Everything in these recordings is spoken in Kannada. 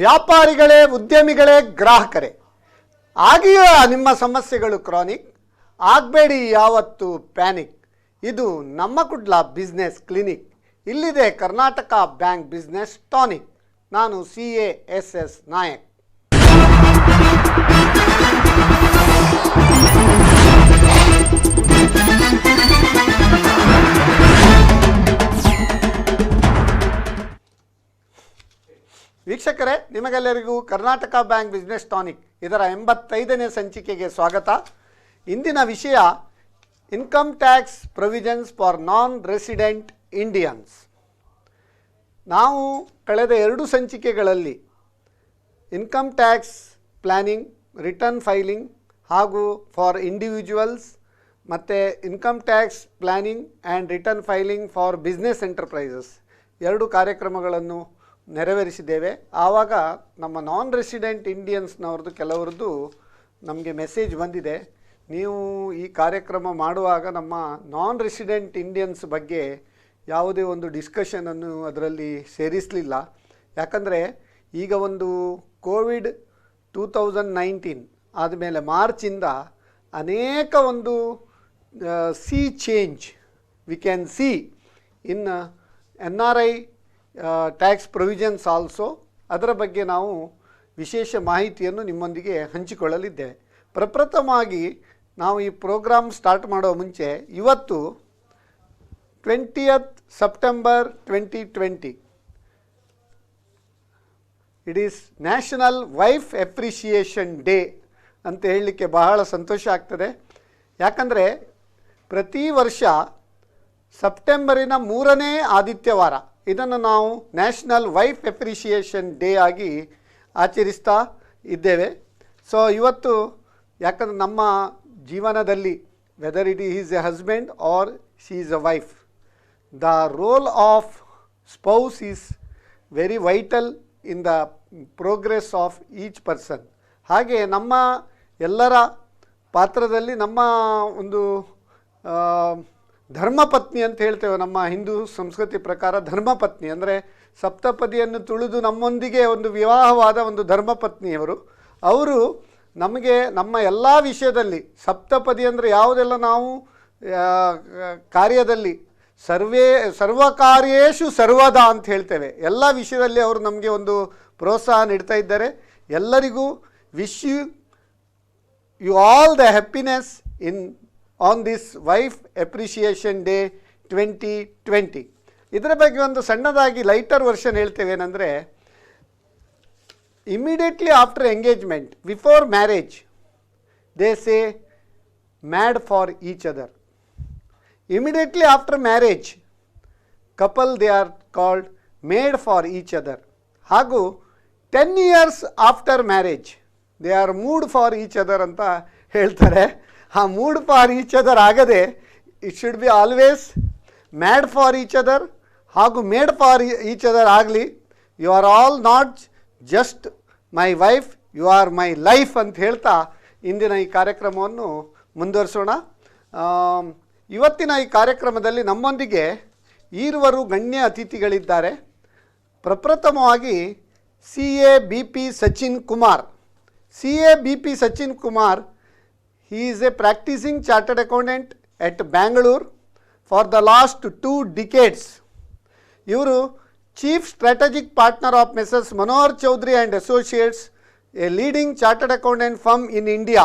ವ್ಯಾಪಾರಿಗಳೇ, ಉದ್ಯಮಿಗಳೇ, ಗ್ರಾಹಕರೇ, ಆಗಿಯೂ ನಿಮ್ಮ ಸಮಸ್ಯೆಗಳು ಕ್ರಾನಿಕ್, ಆಗಬೇಡಿ ಯಾವತ್ತು ಪ್ಯಾನಿಕ್. ಇದು ನಮ್ಮ ಕುಡ್ಲ ಬಿಸ್ನೆಸ್ ಕ್ಲಿನಿಕ್. ಇಲ್ಲಿದೆ ಕರ್ನಾಟಕ ಬ್ಯಾಂಕ್ ಬಿಸ್ನೆಸ್ ಟಾನಿಕ್. ನಾನು CASS ನಾಯಕ್. ವೀಕ್ಷಕರೇ, ನಿಮಗೆಲ್ಲರಿಗೂ ಕರ್ನಾಟಕ ಬ್ಯಾಂಕ್ ಬಿಸ್ನೆಸ್ ಟಾನಿಕ್ ಇದರ 85ನೇ ಸಂಚಿಕೆಗೆ ಸ್ವಾಗತ. ಇಂದಿನ ವಿಷಯ income tax provisions for non resident Indians. ನಾವು ಕಳೆದ 2 ಸಂಚಿಕೆಗಳಲ್ಲಿ income tax planning, return filing ಹಾಗೂ ಫಾರ್ ಇಂಡಿವಿಜುವಲ್ಸ್ ಮತ್ತು income tax planning and return filing for business enterprises 2 ಕಾರ್ಯಕ್ರಮಗಳನ್ನು ನೆರವೇರಿಸಿದ್ದೇವೆ. ಆವಾಗ ನಮ್ಮ ನಾನ್ ರೆಸಿಡೆಂಟ್ ಇಂಡಿಯನ್ಸ್ನವ್ರದ್ದು ಕೆಲವ್ರದ್ದು ನಮಗೆ ಮೆಸೇಜ್ ಬಂದಿದೆ, ನೀವು ಈ ಕಾರ್ಯಕ್ರಮ ಮಾಡುವಾಗ ನಮ್ಮ ನಾನ್ ರೆಸಿಡೆಂಟ್ ಇಂಡಿಯನ್ಸ್ ಬಗ್ಗೆ ಯಾವುದೇ ಒಂದು ಡಿಸ್ಕಷನನ್ನು ಅದರಲ್ಲಿ ಸೇರಿಸಲಿಲ್ಲ. ಯಾಕಂದರೆ ಈಗ ಒಂದು ಕೋವಿಡ್ 2019 ಆದಮೇಲೆ ಮಾರ್ಚಿಂದ ಅನೇಕ ಒಂದು change we can see in NRI tax provisions also. ಅದರ ಬಗ್ಗೆ ನಾವು ವಿಶೇಷ ಮಾಹಿತಿಯನ್ನು ನಿಮ್ಮೊಂದಿಗೆ ಹಂಚಿಕೊಳ್ಳಲಿದ್ದೇವೆ. ಪ್ರಪ್ರಥಮವಾಗಿ ನಾವು ಈ ಪ್ರೋಗ್ರಾಮ್ ಸ್ಟಾರ್ಟ್ ಮಾಡೋ ಮುಂಚೆ ಇವತ್ತು 20th September 2020 it is national wife appreciation day ಅಂತ ಹೇಳಲಿಕ್ಕೆ ಬಹಳ ಸಂತೋಷ ಆಗ್ತದೆ. ಯಾಕಂದರೆ ಪ್ರತಿ ವರ್ಷ ಸೆಪ್ಟೆಂಬರಿನ 3ನೇ ಆದಿತ್ಯವಾರ ಇದನ್ನು ನಾವು ನ್ಯಾಷನಲ್ ವೈಫ್ ಅಪ್ರಿಷಿಯೇಷನ್ ಡೇ ಆಗಿ ಆಚರಿಸ್ತಾ ಇದ್ದೇವೆ. ಸೊ ಇವತ್ತು ಯಾಕಂದರೆ ನಮ್ಮ ಜೀವನದಲ್ಲಿ weather it is A husband or she is A wife, the role of spouse is very vital in the progress of each person. ಹಾಗೆ ನಮ್ಮ ಎಲ್ಲರ ಪಾತ್ರದಲ್ಲಿ ನಮ್ಮ ಒಂದು ಧರ್ಮಪತ್ನಿ ಅಂತ ಹೇಳ್ತೇವೆ. ನಮ್ಮ ಹಿಂದೂ ಸಂಸ್ಕೃತಿ ಪ್ರಕಾರ ಧರ್ಮಪತ್ನಿ ಅಂದರೆ ಸಪ್ತಪದಿಯನ್ನು ತುಳಿದು ನಮ್ಮೊಂದಿಗೆ ಒಂದು ವಿವಾಹವಾದ ಒಂದು ಧರ್ಮಪತ್ನಿಯವರು. ಅವರು ನಮಗೆ ನಮ್ಮ ಎಲ್ಲ ವಿಷಯದಲ್ಲಿ ಸಪ್ತಪದಿ ಅಂದರೆ ಯಾವುದೆಲ್ಲ ನಾವು ಕಾರ್ಯದಲ್ಲಿ ಸರ್ವಕಾರ್ಯೇಷು ಸರ್ವದಾ ಅಂತ ಹೇಳ್ತೇವೆ, ಎಲ್ಲ ವಿಷಯದಲ್ಲಿ ಅವರು ನಮಗೆ ಒಂದು ಪ್ರೋತ್ಸಾಹ ನೀಡ್ತಾ ಇದ್ದಾರೆ. ಎಲ್ಲರಿಗೂ wish you all the happiness on this wife appreciation day 2020. ಇದರ ಬಗ್ಗೆ ಒಂದು ಸಣ್ಣದಾಗಿ ಲೈಟರ್ ವರ್ಷನ್ ಹೇಳ್ತೇವೆ. ಏನಂದರೆ immediately after engagement, before marriage they say mad for each other. Immediately after marriage couple they are called made for each other. ಹಾಗೂ 10 years after marriage they are mood for each other ಅಂತ ಹೇಳ್ತಾರೆ. ಆ ಮೂಡ್ ಫಾರ್ ಈಚ್ ಅದರ್ ಆಗದೆ it should be always mad for each other ಹಾಗೂ ಮೇಡ್ ಫಾರ್ ಈಚ್ ಅದರ್ ಆಗಲಿ. You are all not just my wife, you are my life ಅಂತ ಹೇಳ್ತಾ ಇಂದಿನ ಈ ಕಾರ್ಯಕ್ರಮವನ್ನು ಮುಂದುವರಿಸೋಣ. ಇವತ್ತಿನ ಈ ಕಾರ್ಯಕ್ರಮದಲ್ಲಿ ನಮ್ಮೊಂದಿಗೆ ಈರುವರು ಗಣ್ಯ ಅತಿಥಿಗಳಿದ್ದಾರೆ. ಪ್ರಪ್ರಥಮವಾಗಿ CABP Sachin Kumar. CABP Sachin Kumar, he is a practicing chartered accountant at Bangalore for the last 2 decades. ಇವರು chief strategic partner of Messrs Manohar Chaudhary and associates, a leading chartered accountant firm in India,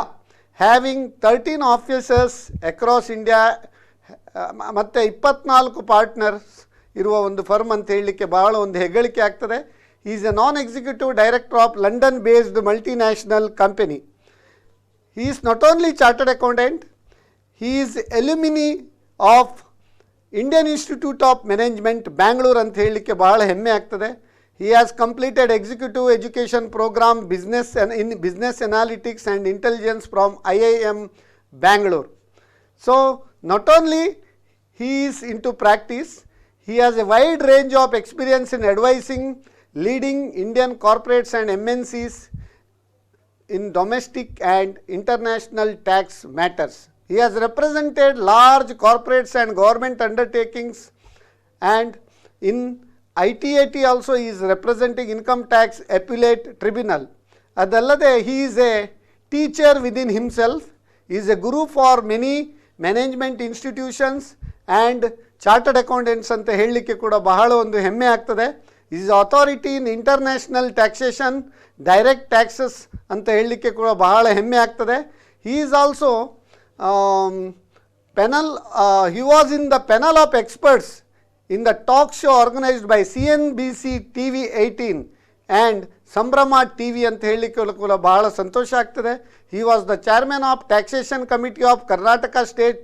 having 13 officers across India. ಮತ್ತು 24 ಪಾರ್ಟ್ನರ್ಸ್ ಇರುವ ಒಂದು ಫರ್ಮ್ ಅಂತ ಹೇಳಲಿಕ್ಕೆ ಬಹಳ ಒಂದು ಹೆಗ್ಗಳಿಕೆ ಆಗ್ತದೆ. Is A non executive director of London based multinational company. He is not only chartered accountant, he is alumni of Indian Institute of Management, Bangalore ಅಂತ ಹೇಳಲಿಕ್ಕೆ ಬಹಳ ಹೆಮ್ಮೆ ಆಗ್ತದೆ. He has completed executive education program in business analytics and intelligence from IIM Bangalore. So not only he is into practice, he has a wide range of experience in advising leading Indian corporates and MNCs in domestic and international tax matters. He has represented large corporates and government undertakings and in ITAT also is representing Income Tax Appellate Tribunal. ಅದಲ್ಲದೆ he is a teacher within himself, he is a guru for many management institutions and chartered accountants ಅಂತ ಹೇಳಲಿಕ್ಕೆ ಕೂಡ ಬಹಳ ಒಂದು ಹೆಮ್ಮೆ ಆಗ್ತದೆ. is authority in international taxation, direct taxes ಅಂತ ಹೇಳಲಿಕ್ಕೆ ಕೂಡ ಬಹಳ ಹೆಮ್ಮೆ ಆಗ್ತದೆ. he is also he was in the panel of experts in the talk show organized by CNBC TV 18 and ಸಂಭ್ರಮ ಟಿವಿ ಅಂತ ಹೇಳಲಿಕ್ಕೆ ಕೂಡ ಬಹಳ ಸಂತೋಷ ಆಗ್ತದೆ. he was the chairman of taxation committee of Karnataka State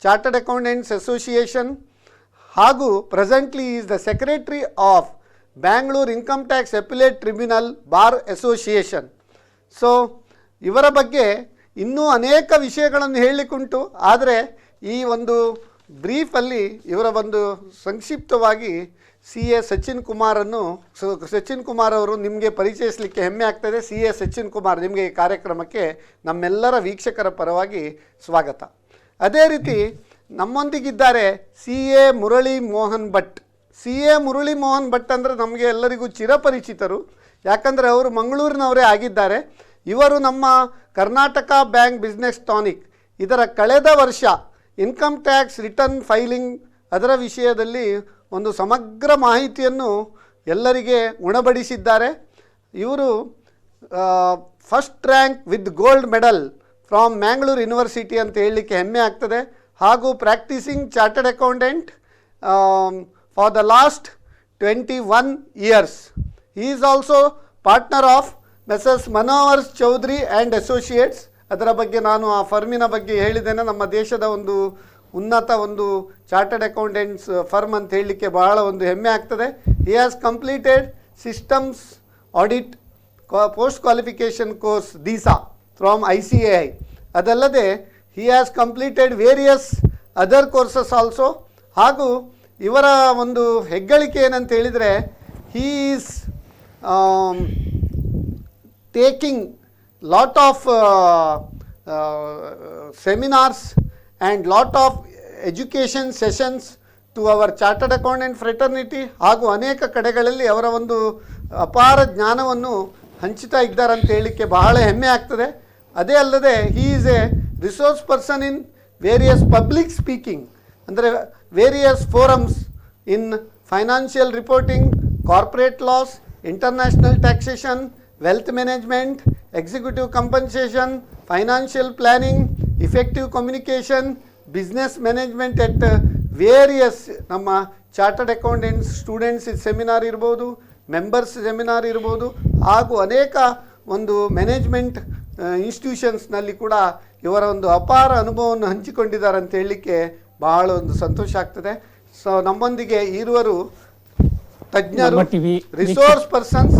Chartered Accountants Association ಹಾಗೂ presently he is the secretary of Bangalore Income Tax Appellate Tribunal Bar Association. So ಇವರ ಬಗ್ಗೆ ಇನ್ನೂ ಅನೇಕ ವಿಷಯಗಳನ್ನು ಹೇಳಲಿಕ್ಕುಂಟು, ಆದರೆ ಈ ಒಂದು ಬ್ರೀಫಲ್ಲಿ ಇವರ ಒಂದು ಸಂಕ್ಷಿಪ್ತವಾಗಿ CA ಸಚಿನ್ ಕುಮಾರನ್ನು ಸಚಿನ್ ಕುಮಾರ್ ಅವರು ನಿಮಗೆ ಪರಿಚಯಿಸಲಿಕ್ಕೆ ಹೆಮ್ಮೆ ಆಗ್ತದೆ. CA ಸಚಿನ್ ಕುಮಾರ್, ನಿಮಗೆ ಈ ಕಾರ್ಯಕ್ರಮಕ್ಕೆ ನಮ್ಮೆಲ್ಲರ ವೀಕ್ಷಕರ ಪರವಾಗಿ ಸ್ವಾಗತ. ಅದೇ ರೀತಿ ನಮ್ಮೊಂದಿಗಿದ್ದಾರೆ CA ಮುರಳಿ ಮೋಹನ್ ಭಟ್. CA ಮುರಳಿ ಮೋಹನ್ ಭಟ್ ಅಂದರೆ ನಮಗೆ ಎಲ್ಲರಿಗೂ ಚಿರಪರಿಚಿತರು, ಯಾಕಂದರೆ ಅವರು ಮಂಗಳೂರಿನವರೇ ಆಗಿದ್ದಾರೆ. ಇವರು ನಮ್ಮ ಕರ್ನಾಟಕ ಬ್ಯಾಂಕ್ ಬಿಸ್ನೆಸ್ ಟಾನಿಕ್ ಇದರ ಕಳೆದ ವರ್ಷ ಇನ್ಕಮ್ ಟ್ಯಾಕ್ಸ್ ರಿಟರ್ನ್ ಫೈಲಿಂಗ್ ಅದರ ವಿಷಯದಲ್ಲಿ ಒಂದು ಸಮಗ್ರ ಮಾಹಿತಿಯನ್ನು ಎಲ್ಲರಿಗೆ ಉಣಬಡಿಸಿದ್ದಾರೆ. ಇವರು first rank with gold medal from Mangalore university ಅಂತ ಹೇಳಲಿಕ್ಕೆ ಹೆಮ್ಮೆ ಆಗ್ತದೆ. ಹಾಗೂ practising chartered accountant for the last 21 years. he is also partner of Messrs Manohar Chaudhary and associates. ಅದರ ಬಗ್ಗೆ ನಾನು ಆ ಫರ್ಮಿನ ಬಗ್ಗೆ ಹೇಳಿದ್ದೇನೆ. ನಮ್ಮ ದೇಶದ ಒಂದು ಉನ್ನತ ಒಂದು ಚಾರ್ಟರ್ಡ್ ಅಕೌಂಟೆಂಟ್ಸ್ ಫರ್ಮ್ ಅಂತ ಹೇಳಲಿಕ್ಕೆ ಬಹಳ ಒಂದು ಹೆಮ್ಮೆ ಆಗ್ತದೆ. He has completed systems audit post qualification course DISA from ICAI. ಅದಲ್ಲದೆ he has completed various other courses also. ಹಾಗೂ ಇವರ ಒಂದು ಹೆಗ್ಗಳಿಕೆ ಏನಂತ ಹೇಳಿದರೆ, he is taking lot of seminars and lot of education sessions to our chartered accountant fraternity. ಹಾಗೂ ಅನೇಕ ಕಡೆಗಳಲ್ಲಿ ಅವರ ಒಂದು ಅಪಾರ ಜ್ಞಾನವನ್ನು ಹಂಚುತ್ತಾ ಇದ್ದಾರೆ ಅಂತ ಹೇಳಲಿಕ್ಕೆ ಬಹಳ ಹೆಮ್ಮೆ ಆಗ್ತದೆ. ಅದೇ ಅಲ್ಲದೆ he is a resource person in various public speaking, ಅಂದರೆ various forums in financial reporting, corporate laws, international taxation, wealth management, executive compensation, financial planning, effective communication, business management at various ನಮ್ಮ ಚಾರ್ಟರ್ಡ್ ಅಕೌಂಟೆಂಟ್ಸ್ ಸ್ಟೂಡೆಂಟ್ಸ್ ಸೆಮಿನಾರ್ ಇರ್ಬೋದು, ಮೆಂಬರ್ಸ್ ಸೆಮಿನಾರ್ ಇರ್ಬೋದು, ಹಾಗೂ ಅನೇಕ ಒಂದು ಮ್ಯಾನೇಜ್ಮೆಂಟ್ ಇನ್ಸ್ಟಿಟ್ಯೂಷನ್ಸ್ನಲ್ಲಿ ಕೂಡ ಇವರ ಒಂದು ಅಪಾರ ಅನುಭವವನ್ನು ಹಂಚಿಕೊಂಡಿದ್ದಾರೆ ಅಂತ ಹೇಳಲಿಕ್ಕೆ ಬಹಳ ಒಂದು ಸಂತೋಷ ಆಗ್ತದೆ. ಸೊ ನಮ್ಮೊಂದಿಗೆ ಇರುವರು ತಜ್ಞರು, resource persons,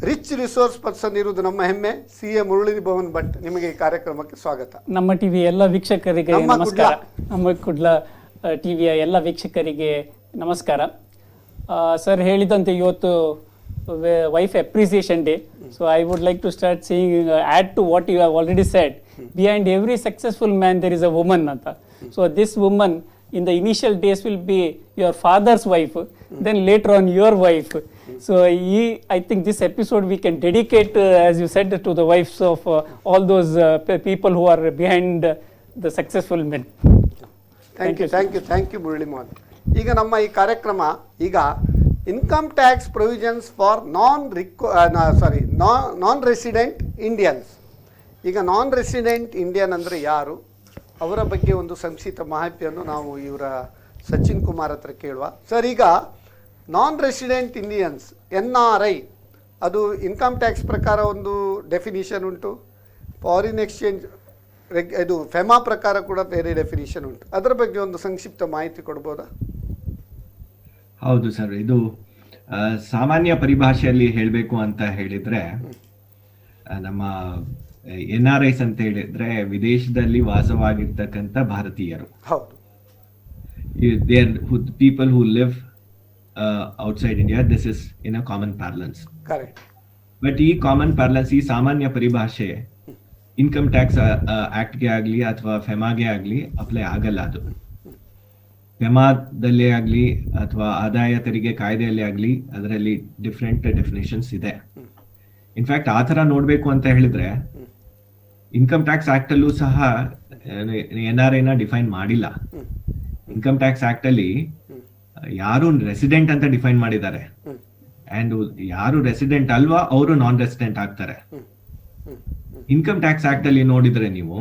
rich resource person ಇರುವುದು ನಮ್ಮ ಹೆಮ್ಮೆ. CA ಮುರಳಿ ಮೋಹನ್ ಭಟ್, ನಿಮಗೆ ಈ ಕಾರ್ಯಕ್ರಮಕ್ಕೆ ಸ್ವಾಗತ. ನಮ್ಮ ಟಿವಿ ಎಲ್ಲ ವೀಕ್ಷಕರಿಗೆ ನಮಸ್ಕಾರ. ನಮ್ಮ ಕುಡ್ಲ ಟಿವಿಯ ಎಲ್ಲ ವೀಕ್ಷಕರಿಗೆ ನಮಸ್ಕಾರ. ಸರ್ ಹೇಳಿದಂತೆ ಇವತ್ತು wife appreciation day. So I would like to start saying, add to what you have already said, behind every successful man there is a woman ಅಂತ. So this woman in the initial days will be your father's wife, then later on your wife. So I think this episode we can dedicate, as you said, to the wives of all those people who are behind the successful men. Thank you Murali Mohan. ಈಗ ನಮ್ಮ ಈ ಕಾರ್ಯಕ್ರಮ ಈಗ income tax provisions for non resident Indians. ಈಗ ನಾನ್ ರೆಸಿಡೆಂಟ್ ಇಂಡಿಯನ್ ಅಂದರೆ ಯಾರು, ಅವರ ಬಗ್ಗೆ ಒಂದು ಸಂಕ್ಷಿಪ್ತ ಮಾಹಿತಿಯನ್ನು ನಾವು ಇವರ ಸಚಿನ್ ಕುಮಾರ್ ಹತ್ರ ಕೇಳುವ. ಸರ್, ಈಗ ನಾನ್ ರೆಸಿಡೆಂಟ್ ಇಂಡಿಯನ್ಸ್ NRI, ಅದು ಇನ್ಕಮ್ ಟ್ಯಾಕ್ಸ್ ಪ್ರಕಾರ ಒಂದು ಡೆಫಿನಿಷನ್ ಉಂಟು, ಫಾರಿನ್ ಎಕ್ಸ್ಚೇಂಜ್ ಇದು ಫೆಮಾ ಪ್ರಕಾರ ಕೂಡ ಬೇರೆ ಡೆಫಿನಿಷನ್ ಉಂಟು. ಅದರ ಬಗ್ಗೆ ಒಂದು ಸಂಕ್ಷಿಪ್ತ ಮಾಹಿತಿ ಕೊಡ್ಬೋದಾ? ಹೌದು ಸರ್, ಇದು ಸಾಮಾನ್ಯ ಪರಿಭಾಷೆಯಲ್ಲಿ ಹೇಳಬೇಕು ಅಂತ ಹೇಳಿದ್ರೆ, ನಮ್ಮ NRIs ಅಂತ ಹೇಳಿದ್ರೆ ವಿದೇಶದಲ್ಲಿ ವಾಸವಾಗಿರ್ತಕ್ಕಂಥ ಭಾರತೀಯರು. ಹೌದು, they are people who live outside India. This is in a common parlance. Correct. But ಈ ಕಾಮನ್ ಪಾರ್ಲೆನ್ಸ್, ಈ ಸಾಮಾನ್ಯ ಪರಿಭಾಷೆ ಇನ್ಕಮ್ ಟ್ಯಾಕ್ಸ್ ಆಕ್ಟ್ಗೆ ಆಗಲಿ ಅಥವಾ ಫೆಮಾಗೆ ಆಗಲಿ ಅಪ್ಲೈ ಆಗಲ್ಲ. ಅದು ಫೆಮಾದಲ್ಲಿ ಆಗಲಿ ಅಥವಾ ಆದಾಯ ತೆರಿಗೆ ಕಾಯ್ದೆಯಲ್ಲಿ ಆಗಲಿ ಅದರಲ್ಲಿ ಡಿಫ್ರೆಂಟ್ ಡೆಫಿನೇಷನ್ಸ್ ಇದೆ. ಇನ್ಫ್ಯಾಕ್ಟ್ ಆ ಥರ ನೋಡಬೇಕು ಅಂತ ಹೇಳಿದ್ರೆ ಇನ್ಕಮ್ ಟ್ಯಾಕ್ಸ್ ಆಕ್ಟ್ ಅಲ್ಲೂ ಸಹ NRI ನ ಡಿಫೈನ್ ಮಾಡಿಲ್ಲ. ಇನ್ಕಮ್ ಟ್ಯಾಕ್ಸ್ ಆಕ್ಟ್ ಅಲ್ಲಿ ಯಾರು ರೆಸಿಡೆಂಟ್ ಅಂತ ಡಿಫೈನ್ ಮಾಡಿದ್ದಾರೆ, ಅಂಡ್ ಯಾರು ರೆಸಿಡೆಂಟ್ ಅಲ್ವಾ ಅವರು ನಾನ್ ರೆಸಿಡೆಂಟ್ ಆಗ್ತಾರೆ. ಇನ್ಕಮ್ ಟ್ಯಾಕ್ಸ್ ಆಕ್ಟ್ ಅಲ್ಲಿ ನೋಡಿದ್ರೆ ನೀವು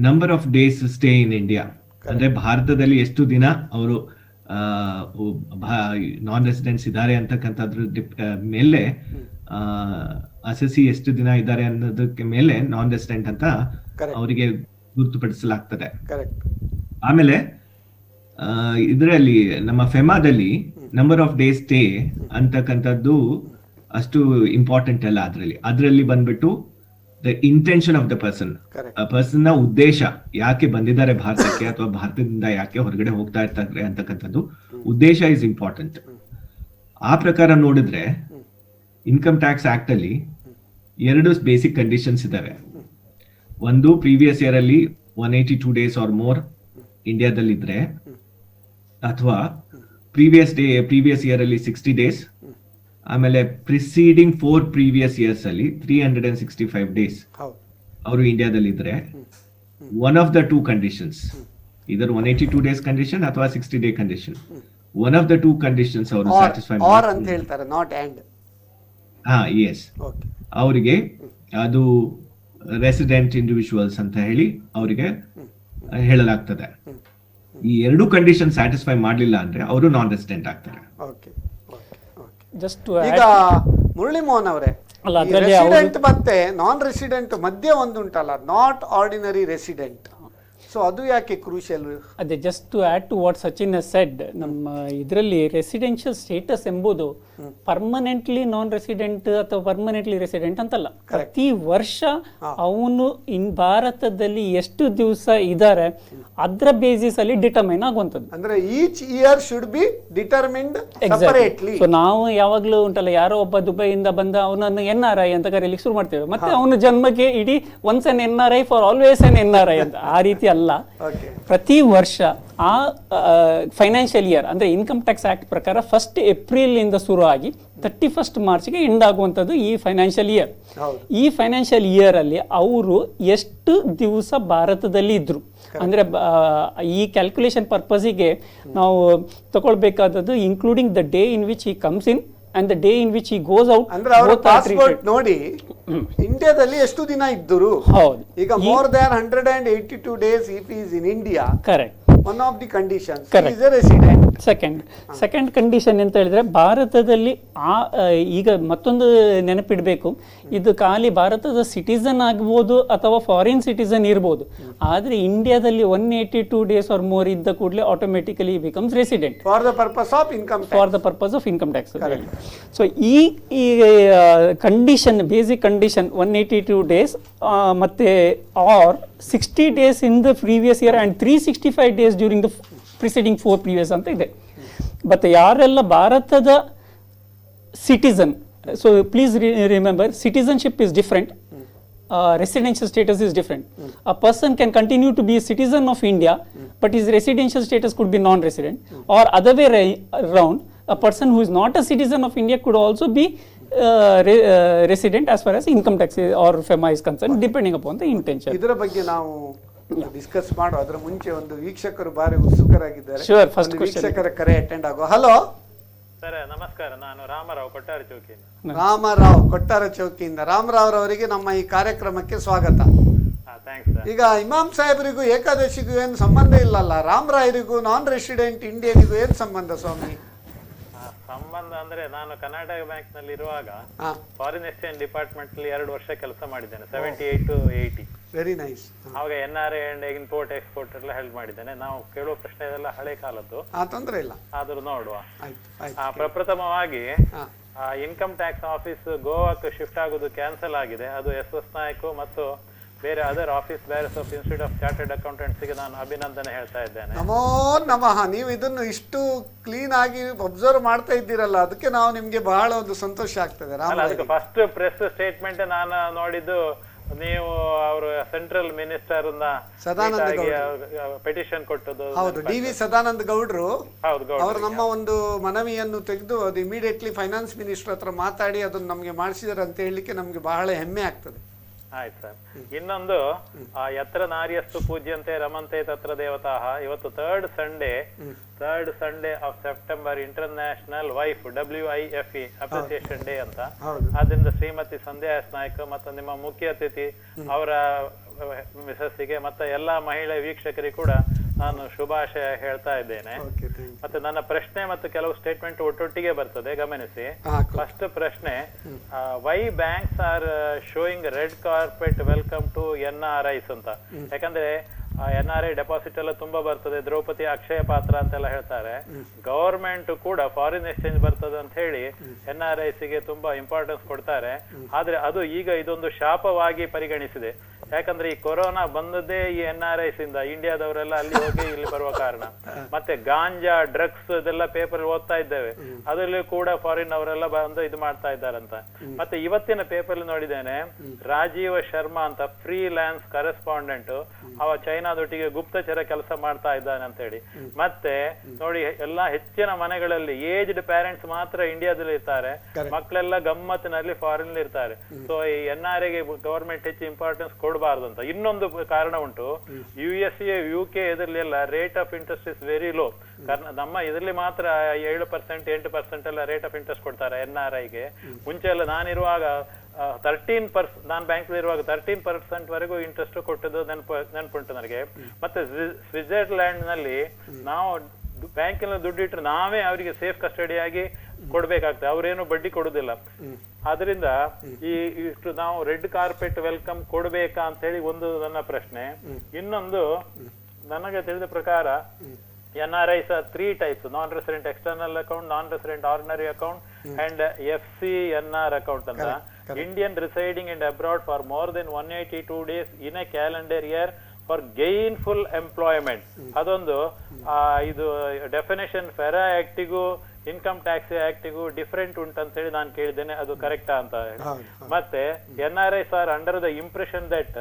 number of days stay in India ಅಂದ್ರೆ ಭಾರತದಲ್ಲಿ ಎಷ್ಟು ದಿನ ಅವರು ನಾನ್ ರೆಸಿಡೆಂಟ್ಸ್ ಇದ್ದಾರೆ ಅಂತಕ್ಕಂಥದ್ರ ಮೇಲೆ ಅಸೆಸಿ ಎಷ್ಟು ದಿನ ಇದ್ದಾರೆ ಅನ್ನೋದಕ್ಕೆ ಮೇಲೆ ನಾನ್ ರೆಸಿಡೆಂಟ್ ಅಂತ ಅವರಿಗೆ ಗುರುತುಪಡಿಸಲಾಗ್ತದೆ. ಆಮೇಲೆ ಇದರಲ್ಲಿ ನಮ್ಮ ಫೆಮಾದಲ್ಲಿ ನಂಬರ್ ಆಫ್ ಡೇಸ್ ಸ್ಟೇ ಅಂತಕ್ಕಂಥದ್ದು ಅಷ್ಟು ಇಂಪಾರ್ಟೆಂಟ್ ಅಲ್ಲ. ಅದರಲ್ಲಿ ಬಂದ್ಬಿಟ್ಟು the intention of the person, person ನ ಉದ್ದೇಶ, ಯಾಕೆ ಬಂದಿದ್ದಾರೆ ಭಾರತಕ್ಕೆ ಅಥವಾ ಭಾರತದಿಂದ ಯಾಕೆ ಹೊರಗಡೆ ಹೋಗ್ತಾ ಇರ್ತಾರೆ ಅಂತಕ್ಕಂಥದ್ದು ಉದ್ದೇಶ ಇಸ್ ಇಂಪಾರ್ಟೆಂಟ್. ಆ ಪ್ರಕಾರ ನೋಡಿದ್ರೆ ಇನ್ಕಮ್ ಟ್ಯಾಕ್ಸ್ ಆಕ್ಟ್ ಅಲ್ಲಿ 2 ಬೇಸಿಕ್ ಕಂಡೀಷನ್ಸ್ ಇದಾವೆ. ಒಂದು ಪ್ರೀವಿಯಸ್ ಇಯರ್ ಅಲ್ಲಿ 182 ಡೇಸ್ ಆರ್ ಮೋರ್ ಇಂಡಿಯಾದಲ್ಲಿ ಇದ್ರೆ, ಅಥವಾ ಪ್ರೀವಿಯಸ್ ಇಯರ್ ಅಲ್ಲಿ 60 ಡೇಸ್, ಆಮೇಲೆ ಪ್ರಿಸೀಡಿಂಗ್ 4 ಪ್ರೀವಿಯಸ್ ಇಯರ್ಸ್ ಅಲ್ಲಿ 365 ಡೇಸ್ ಅವರು ಇಂಡಿಯಾದಲ್ಲಿ ಇದ್ರೆ, ಒನ್ ಆಫ್ ದ 2 ಕಂಡೀಷನ್ಸ್, ಇದರ್ 182 ಡೇಸ್ ಕಂಡೀಷನ್ ಅಥವಾ 60 day condition, one of the 2 conditions ಅವರು ಸ್ಯಾಟಿಸ್ಫೈ ಅಂತ ಹೇಳ್ತಾರೆ, ನಾಟ್ ಅಂಡ್. ಎಸ್, ಅವರಿಗೆ ಅದು ರೆಸಿಡೆಂಟ್ ಇಂಡಿವಿಜುವಲ್ಸ್ ಅಂತ ಹೇಳಿ ಅವರಿಗೆ ಹೇಳಲಾಗ್ತದೆ. ಈ 2 ಕಂಡೀಷನ್ ಸ್ಯಾಟಿಸ್ಫೈ ಮಾಡಲಿಲ್ಲ ಅಂದ್ರೆ ಅವರು ನಾನ್ ರೆಸಿಡೆಂಟ್ ಆಗ್ತಾರೆ. ಈಗ ಮುರಳಿ ಮೋಹನ್ ಅವರೇ, ರೆಸಿಡೆಂಟ್ ಮತ್ತೆ ನಾನ್ ರೆಸಿಡೆಂಟ್ ಮಧ್ಯೆ ಒಂದು ಉಂಟಲ್ಲ, ನಾಟ್ ಆರ್ಡಿನರಿ ರೆಸಿಡೆಂಟ್, ಸೊ ಅದು ಯಾಕೆ ಕ್ರೂಷಿಯಲ್? ಅದೇ just to add to what Sachin has said, ನಮ್ಮ ಇದರಲ್ಲಿ ರೆಸಿಡೆನ್ಷಿಯಲ್ ಸ್ಟೇಟಸ್ ಎಂಬುದು ಪರ್ಮನೆಂಟ್ಲಿ ನಾನ್ ರೆಸಿಡೆಂಟ್ ಅಥವಾ ಪರ್ಮನೆಂಟ್ಲಿ ರೆಸಿಡೆಂಟ್ ಅಂತಲ್ಲ. ಪ್ರತಿ ವರ್ಷ ಅವನು ಭಾರತದಲ್ಲಿ ಎಷ್ಟು ದಿವಸ ಇದ್ದಾರೆ ಅದರ ಬೇಸಿಸ್ ಅಲ್ಲಿ ಡಿಟರ್ಮೈನ್ ಆಗುವಂಥದ್ದು. ಅಂದ್ರೆ each year should be determined separately. So ನಾವು ಯಾವಾಗ್ಲೂ ಉಂಟಲ್ಲ, ಯಾರೋ ಒಬ್ಬ ದುಬೈಯಿಂದ ಬಂದ ಅವನನ್ನು NRI ಅಂತ ಕರೀಲಿಕ್ಕೆ ಶುರು ಮಾಡ್ತೇವೆ, ಮತ್ತೆ ಅವನ ಜನ್ಮಕ್ಕೆ ಇಡೀ once N NRI for always N NRI ಅಂತ. ಆ ರೀತಿ ಅಲ್ಲ, ಪ್ರತಿ ವರ್ಷ ಆ ಫೈನಾನ್ಷಿಯಲ್ ಇಯರ್ ಅಂದ್ರೆ ಇನ್ಕಮ್ ಟ್ಯಾಕ್ಸ್ ಆಕ್ಟ್ ಪ್ರಕಾರ 1 ಏಪ್ರಿಲ್ ಇಂದ ಶುರು ಆಗಿ 31 ಮಾರ್ಚ್ಗೆ ಎಂಡ್ ಆಗುವಂಥದ್ದು ಈ ಫೈನಾನ್ಷಿಯಲ್ ಇಯರ್. ಈ ಫೈನಾನ್ಷಿಯಲ್ ಇಯರ್ ಅಲ್ಲಿ ಅವರು ಎಷ್ಟು ದಿವಸ ಭಾರತದಲ್ಲಿ ಇದ್ರು ಅಂದ್ರೆ ಈ ಕ್ಯಾಲ್ಕುಲೇಷನ್ ಪರ್ಪಸ್ಗೆ ನಾವು ತಗೊಳ್ಬೇಕಾದದ್ದು including the day in which he comes in and the day in which he goes out. ಅಂದ್ರೆ ಅವರ ಪಾಸ್ಪೋರ್ಟ್ ನೋಡಿ ಇಂಡಿಯಾದಲ್ಲಿ ಎಷ್ಟು ದಿನ ಇದ್ದರು. ಈಗ more than 182 days if he is in India. Correct. One of the conditions he is a resident. Second condition ಅಂತ ಹೇಳಿದ್ರೆ ಭಾರತದಲ್ಲಿ ಈಗ ಮತ್ತೊಂದು ನೆನಪಿಡಬೇಕು, ಇದು ಖಾಲಿ ಭಾರತದ ಸಿಟಿಸನ್ ಆಗ್ಬೋದು ಅಥವಾ ಫಾರಿನ್ ಸಿಟಿಸನ್ ಇರ್ಬೋದು, ಆದ್ರೆ ಇಂಡಿಯಾದಲ್ಲಿ 182 ಡೇಸ್ ಆರ್ ಮೋರ್ ಇದ್ದ ಕೂಡಲೇ automatically becomes resident for the purpose of income tax. So ಈ ಕಂಡೀಷನ್, ಬೇಸಿಕ್ ಕಂಡೀಷನ್ 182 ಡೇಸ್ ಮತ್ತೆ or 60 days in the previous year and 365 days during the preceding 4 previous ಅಂತ ಇದೆ. ಬಟ್ ಯಾರೆಲ್ಲ ಭಾರತದ citizen, so please remember, citizenship is different, residential status is different. A person can continue to be a citizen of India, but his residential status could be non-resident, or other way around, a person who is not a citizen of India could also be resident as far as income tax or FEMA is concerned, depending upon the intention. ಇದರ ಬಗ್ಗೆ ನಾವು ಡಿಸ್ಕಸ್ ಮಾಡೋ ಅದರ ಮುಂಚೆ ಒಂದು ವೀಕ್ಷಕರು ಬಾರಿ ಉತ್ಸುಕರಾಗಿದ್ದಾರೆ. Sure, first question. ವೀಕ್ಷಕರ ಕರೆ ಅಟೆಂಡ್ ಆಗೋ. ಹಲೋ ಸರ್, ನಮಸ್ಕಾರ. ನಾನು ರಾಮರಾವ್, ಕೊಟ್ಟಾರ ಚೌಕಿಯಿಂದ. ರಾಮರಾವ್, ಕೊಟ್ಟಾರ ಚೌಕಿಯಿಂದ. ರಾಮರಾವ್ ಅವರಿಗೆ ನಮ್ಮ ಈ ಕಾರ್ಯಕ್ರಮಕ್ಕೆ ಸ್ವಾಗತ. ಈಗ ಇಮಾಮ್ ಸಾಹೇಬರಿಗೂ ಏಕಾದಶಿಗೂ ಏನು ಸಂಬಂಧ ಇಲ್ಲಲ್ಲ, ರಾಮರಾಯರಿಗೂ ನಾನ್ ರೆಸಿಡೆಂಟ್ ಇಂಡಿಯನಿಗೂ ಏನು ಸಂಬಂಧ ಸ್ವಾಮಿ? ಸಂಬಂಧ ಅಂದ್ರೆ ನಾನು ಕರ್ನಾಟಕ ಬ್ಯಾಂಕ್ ನಲ್ಲಿ ಇರುವಾಗ ಫಾರಿನ್ ಎಕ್ಸ್ಚೇಂಜ್ ಡಿಪಾರ್ಟ್ಮೆಂಟ್ ಅಲ್ಲಿ 2 ವರ್ಷ ಕೆಲಸ ಮಾಡಿದ್ದೇನೆ, 78 to 80. Very nice. ಅವಾಗ NRI ಅಂಡ್ ಇಂಪೋರ್ಟ್ ಎಕ್ಸ್ಪೋರ್ಟ್ ಎಲ್ಲ ಹೆಲ್ಪ್ ಮಾಡಿದ್ದೇನೆ. ನಾವು ಕೇಳುವ ಪ್ರಶ್ನೆ ಎಲ್ಲ ಹಳೆ ಕಾಲದ್ದು, ತೊಂದರೆ ಇಲ್ಲ, ಆದ್ರೂ ನೋಡುವ. ಪ್ರಪ್ರಥಮವಾಗಿ ಇನ್ಕಮ್ ಟ್ಯಾಕ್ಸ್ ಆಫೀಸ್ ಗೋವಾಕ್ಕೆ ಶಿಫ್ಟ್ ಆಗುದು ಕ್ಯಾನ್ಸಲ್ ಆಗಿದೆ. ಅದು SS ನಾಯಕ್ ಮತ್ತು ಬೇರೆ other office bearers of institute of chartered ಅಕೌಂಟೆಂಟ್ಸ್ಗೆ ನಾನು ಅಭಿನಂದನೆ ಹೇಳ್ತಾ ಇದ್ದೇನೆ. ನಮೋ ನಮಃ. ನೀವು ಇದನ್ನು ಇಷ್ಟು ಕ್ಲೀನ್ ಆಗಿ ಅಬ್ಸರ್ವ್ ಮಾಡ್ತಾ ಇದ್ದೀರಲ್ಲ, ಅದಕ್ಕೆ ನಾವು ನಿಮ್ಗೆ ಬಹಳ ಒಂದು ಸಂತೋಷ ಆಗ್ತದೆ. ಅದಕ್ಕೆ ಫಸ್ಟ್ ಪ್ರೆಸ್ ಸ್ಟೇಟ್ಮೆಂಟ್ ನಾನು ನೋಡಿದ್ದು ನೀವು ಅವರು ಸೆಂಟ್ರಲ್ ಮಿನಿಸ್ಟರ್ ಸದಾನಂದ ಪೆಟಿಷನ್ ಕೊಟ್ಟದ್ದು. ಹೌದು, DV ಸದಾನಂದ ಗೌಡ್ರು ಹೌದು, ಅವರು ನಮ್ಮ ಒಂದು ಮನವಿಯನ್ನು ತೆಗೆದು ಅದು ಇಮಿಡಿಯೇಟ್ಲಿ ಫೈನಾನ್ಸ್ ಮಿನಿಸ್ಟರ್ ಹತ್ರ ಮಾತಾಡಿ ಅದನ್ನು ನಮಗೆ ಮಾಡಿಸಿದಾರೆ ಅಂತ ಹೇಳಲಿಕ್ಕೆ ನಮಗೆ ಬಹಳ ಹೆಮ್ಮೆ ಆಗ್ತದೆ. ಆಯ್ತು ಸರ್. ಇನ್ನೊಂದು ಯತ್ರ ನಾರ್ಯಸ್ತು ಪೂಜ್ಯಂತೆ ರಮಂತೆ ತತ್ರ ದೇವತಾ. ಇವತ್ತು third Sunday of September international wife WIFE appreciation day ಅಂತ. ಆದ್ರಿಂದ ಶ್ರೀಮತಿ ಸಂಧ್ಯಾ ಎಸ್ ನಾಯ್ಕ ಮತ್ತು ನಿಮ್ಮ ಮುಖ್ಯ ಅತಿಥಿ ಅವರ ಮಿಸಸ್ಸಿಗೆ ಮತ್ತೆ ಎಲ್ಲಾ ಮಹಿಳಾ ವೀಕ್ಷಕರಿಗೆ ಕೂಡ ನಾನು ಶುಭಾಶಯ ಹೇಳ್ತಾ ಇದ್ದೇನೆ. ಮತ್ತೆ ನನ್ನ ಪ್ರಶ್ನೆ ಮತ್ತು ಕೆಲವು ಸ್ಟೇಟ್ಮೆಂಟ್ ಒಟ್ಟೊಟ್ಟಿಗೆ ಬರ್ತದೆ, ಗಮನಿಸಿ. ಫಸ್ಟ್ ಪ್ರಶ್ನೆ, why banks are showing red carpet welcome to NRIs ಅಂತ. ಯಾಕಂದ್ರೆ NRI ಡೆಪಾಸಿಟ್ ಎಲ್ಲ ತುಂಬಾ ಬರ್ತದೆ, ದ್ರೌಪದಿ ಅಕ್ಷಯ ಪಾತ್ರ ಅಂತೆಲ್ಲ ಹೇಳ್ತಾರೆ. ಗವರ್ಮೆಂಟ್ ಕೂಡ ಫಾರಿನ್ ಎಕ್ಸ್ಚೇಂಜ್ ಬರ್ತದೆ ಅಂತ ಹೇಳಿ NRIs ಗೆ ತುಂಬಾ ಇಂಪಾರ್ಟೆನ್ಸ್ ಕೊಡ್ತಾರೆ. ಆದ್ರೆ ಅದು ಈಗ ಇದೊಂದು ಶಾಪವಾಗಿ ಪರಿಗಣಿಸಿದೆ. ಯಾಕಂದ್ರೆ ಈ ಕೊರೋನಾ ಬಂದದ್ದೇ ಈ NRIs ಇಂದ. ಇಂಡಿಯಾದವರೆಲ್ಲ ಅಲ್ಲಿ ಹೋಗಿ ಇಲ್ಲಿ ಬರುವ ಕಾರಣ. ಮತ್ತೆ ಗಾಂಜಾ, ಡ್ರಗ್ಸ್ ಇದೆಲ್ಲ ಪೇಪರ್ ಓದ್ತಾ ಇದ್ದೇವೆ, ಅದರಲ್ಲಿ ಕೂಡ ಫಾರಿನ್ ಅವರೆಲ್ಲ ಬಂದು ಇದು ಮಾಡ್ತಾ ಇದ್ದಾರಂತ. ಮತ್ತೆ ಇವತ್ತಿನ ಪೇಪರ್ ನೋಡಿದ್ದೇನೆ, ರಾಜೀವ ಶರ್ಮಾ ಅಂತ ಫ್ರೀಲ್ಯಾನ್ಸ್ ಕರೆಸ್ಪಾಂಡೆಂಟ್, ಅವ ಚೈನಾದೊಟ್ಟಿಗೆ ಗುಪ್ತಚರ ಕೆಲಸ ಮಾಡ್ತಾ ಇದ್ದಾನೆ ಅಂತ ಹೇಳಿ. ಮತ್ತೆ ನೋಡಿ, ಎಲ್ಲಾ ಹೆಚ್ಚಿನ ಮನೆಗಳಲ್ಲಿ ಏಜ್ಡ್ ಪೇರೆಂಟ್ಸ್ ಮಾತ್ರ ಇಂಡಿಯಾದಲ್ಲಿ ಇರ್ತಾರೆ, ಮಕ್ಕಳೆಲ್ಲ ಗಮ್ಮತ್ತಿನಲ್ಲಿ ಫಾರಿನ್ ಇರ್ತಾರೆ. ಸೊ ಈ NRI ಗೆ ಗವರ್ಮೆಂಟ್ ಹೆಚ್ಚು ಇಂಪಾರ್ಟೆನ್ಸ್ ಕೊಡಬಾರ್ದು ಅಂತ. ಇನ್ನೊಂದು ಕಾರಣ ಉಂಟು, USA UK ಇದರಲ್ಲೆಲ್ಲ rate of interest is very low. ನಮ್ಮ ಇದರಲ್ಲಿ ಮಾತ್ರ 7% 8% ಎಲ್ಲ ರೇಟ್ ಆಫ್ ಇಂಟ್ರೆಸ್ಟ್ ಕೊಡ್ತಾರೆ NRI ಗೆ. ಮುಂಚೆ ಎಲ್ಲ ನಾನಿರುವಾಗ 13%, ನಾನು ಬ್ಯಾಂಕ್ ಇರುವಾಗ 13% ವರೆಗೂ ಇಂಟ್ರೆಸ್ಟ್ ಕೊಟ್ಟದ್ದು ನೆನಪುಂಟು ನನಗೆ. ಮತ್ತೆ ಸ್ವಿಟ್ಜರ್ಲ್ಯಾಂಡ್ ನಲ್ಲಿ ನಾವು ಬ್ಯಾಂಕಿನ ದುಡ್ಡು ಇಟ್ಟರೆ ನಾವೇ ಅವರಿಗೆ ಸೇಫ್ ಕಸ್ಟಡಿಯಾಗಿ ಕೊಡ್ಬೇಕಾಗ್ತದೆ, ಅವ್ರೇನು ಬಡ್ಡಿ ಕೊಡುದಿಲ್ಲ. ಅದರಿಂದ ಇಷ್ಟು ನಾವು ರೆಡ್ ಕಾರ್ಪೆಟ್ ವೆಲ್ಕಮ್ ಕೊಡ್ಬೇಕಾ ಅಂತ ಹೇಳಿ ಒಂದು ನನ್ನ ಪ್ರಶ್ನೆ. ಇನ್ನೊಂದು, ನನಗೆ ತಿಳಿದ ಪ್ರಕಾರ NRIs are 3 types: non-resident external account, non-resident ordinary account, and FCNR account ಅಂತ. Indian residing and abroad for more than 182 days in a calendar year for gainful employment. ಅದೊಂದು ಇದು ಡೆಫಿನೇಷನ್ ಫೆರಾ ಆಕ್ಟಿಗೂ ಇನ್ಕಮ್ ಟ್ಯಾಕ್ಸ್ ಆಕ್ಟಿಗೂ ಡಿಫರೆಂಟ್ ಉಂಟಂತ ಹೇಳಿ ನಾನು ಕೇಳಿದ್ದೇನೆ, ಅದು ಕರೆಕ್ಟಾ ಅಂತ. ಮತ್ತೆ NRIs are under the impression that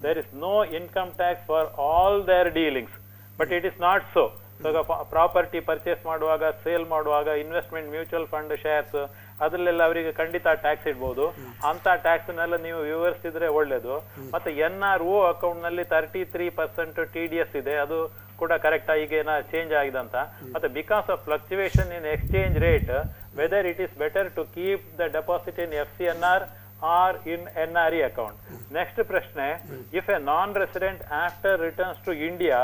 there is no income tax for all their dealings, but it is not so. So property purchase ಮಾಡುವಾಗ, ಸೇಲ್ ಮಾಡುವಾಗ, ಇನ್ವೆಸ್ಟ್ಮೆಂಟ್, ಮ್ಯೂಚುವಲ್ ಫಂಡ್, ಶೇರ್ಸ್ ಅದ್ರಲ್ಲೆಲ್ಲ ಅವರಿಗೆ ಖಂಡಿತ ಟ್ಯಾಕ್ಸ್ ಇಡ್ಬೋದು. ಅಂತ ಟ್ಯಾಕ್ಸ್ನೆಲ್ಲ ನೀವು ವಿವರಿಸಿದ್ರೆ ಒಳ್ಳೇದು. ಮತ್ತೆ NRO ಅಕೌಂಟ್ ನಲ್ಲಿ 33% TDS ಇದೆ, ಅದು ಕೂಡ ಕರೆಕ್ಟ್ ಈಗೇನ ಚೇಂಜ್ ಆಗಿದೆ ಅಂತ. ಮತ್ತೆ because of fluctuation in exchange rate, whether it is better to keep the deposit in FCNR or in NRE account. Next ಪ್ರಶ್ನೆ, if a non-resident after returns to India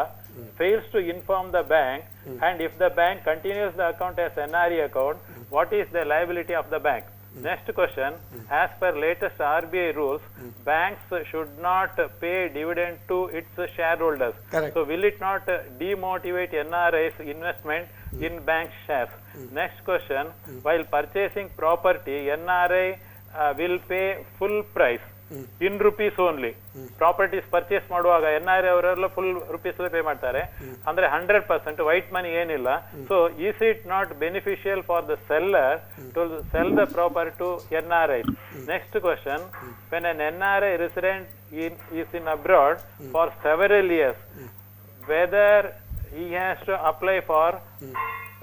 fails to inform the bank and if the bank continues the account as NRE account, what is the liability of the bank? Next question, as per latest RBI rules, banks should not pay dividend to its shareholders. Correct. So will it not demotivate NRI's investment in bank shares? Next question, while purchasing property, NRI will pay full price in rupees only. Properties purchase ಮಾಡುವಾಗ NRI ಅವರೆಲ್ಲ ಫುಲ್ ರುಪೀಸ್ ಪೇ ಮಾಡ್ತಾರೆ, ಅಂದ್ರೆ 100% ವೈಟ್ ಮನಿ ಏನಿಲ್ಲ. So is it not beneficial for the seller to sell the property to NRI? Next question, when an NRI resident is in abroad for several years, whether he has to apply for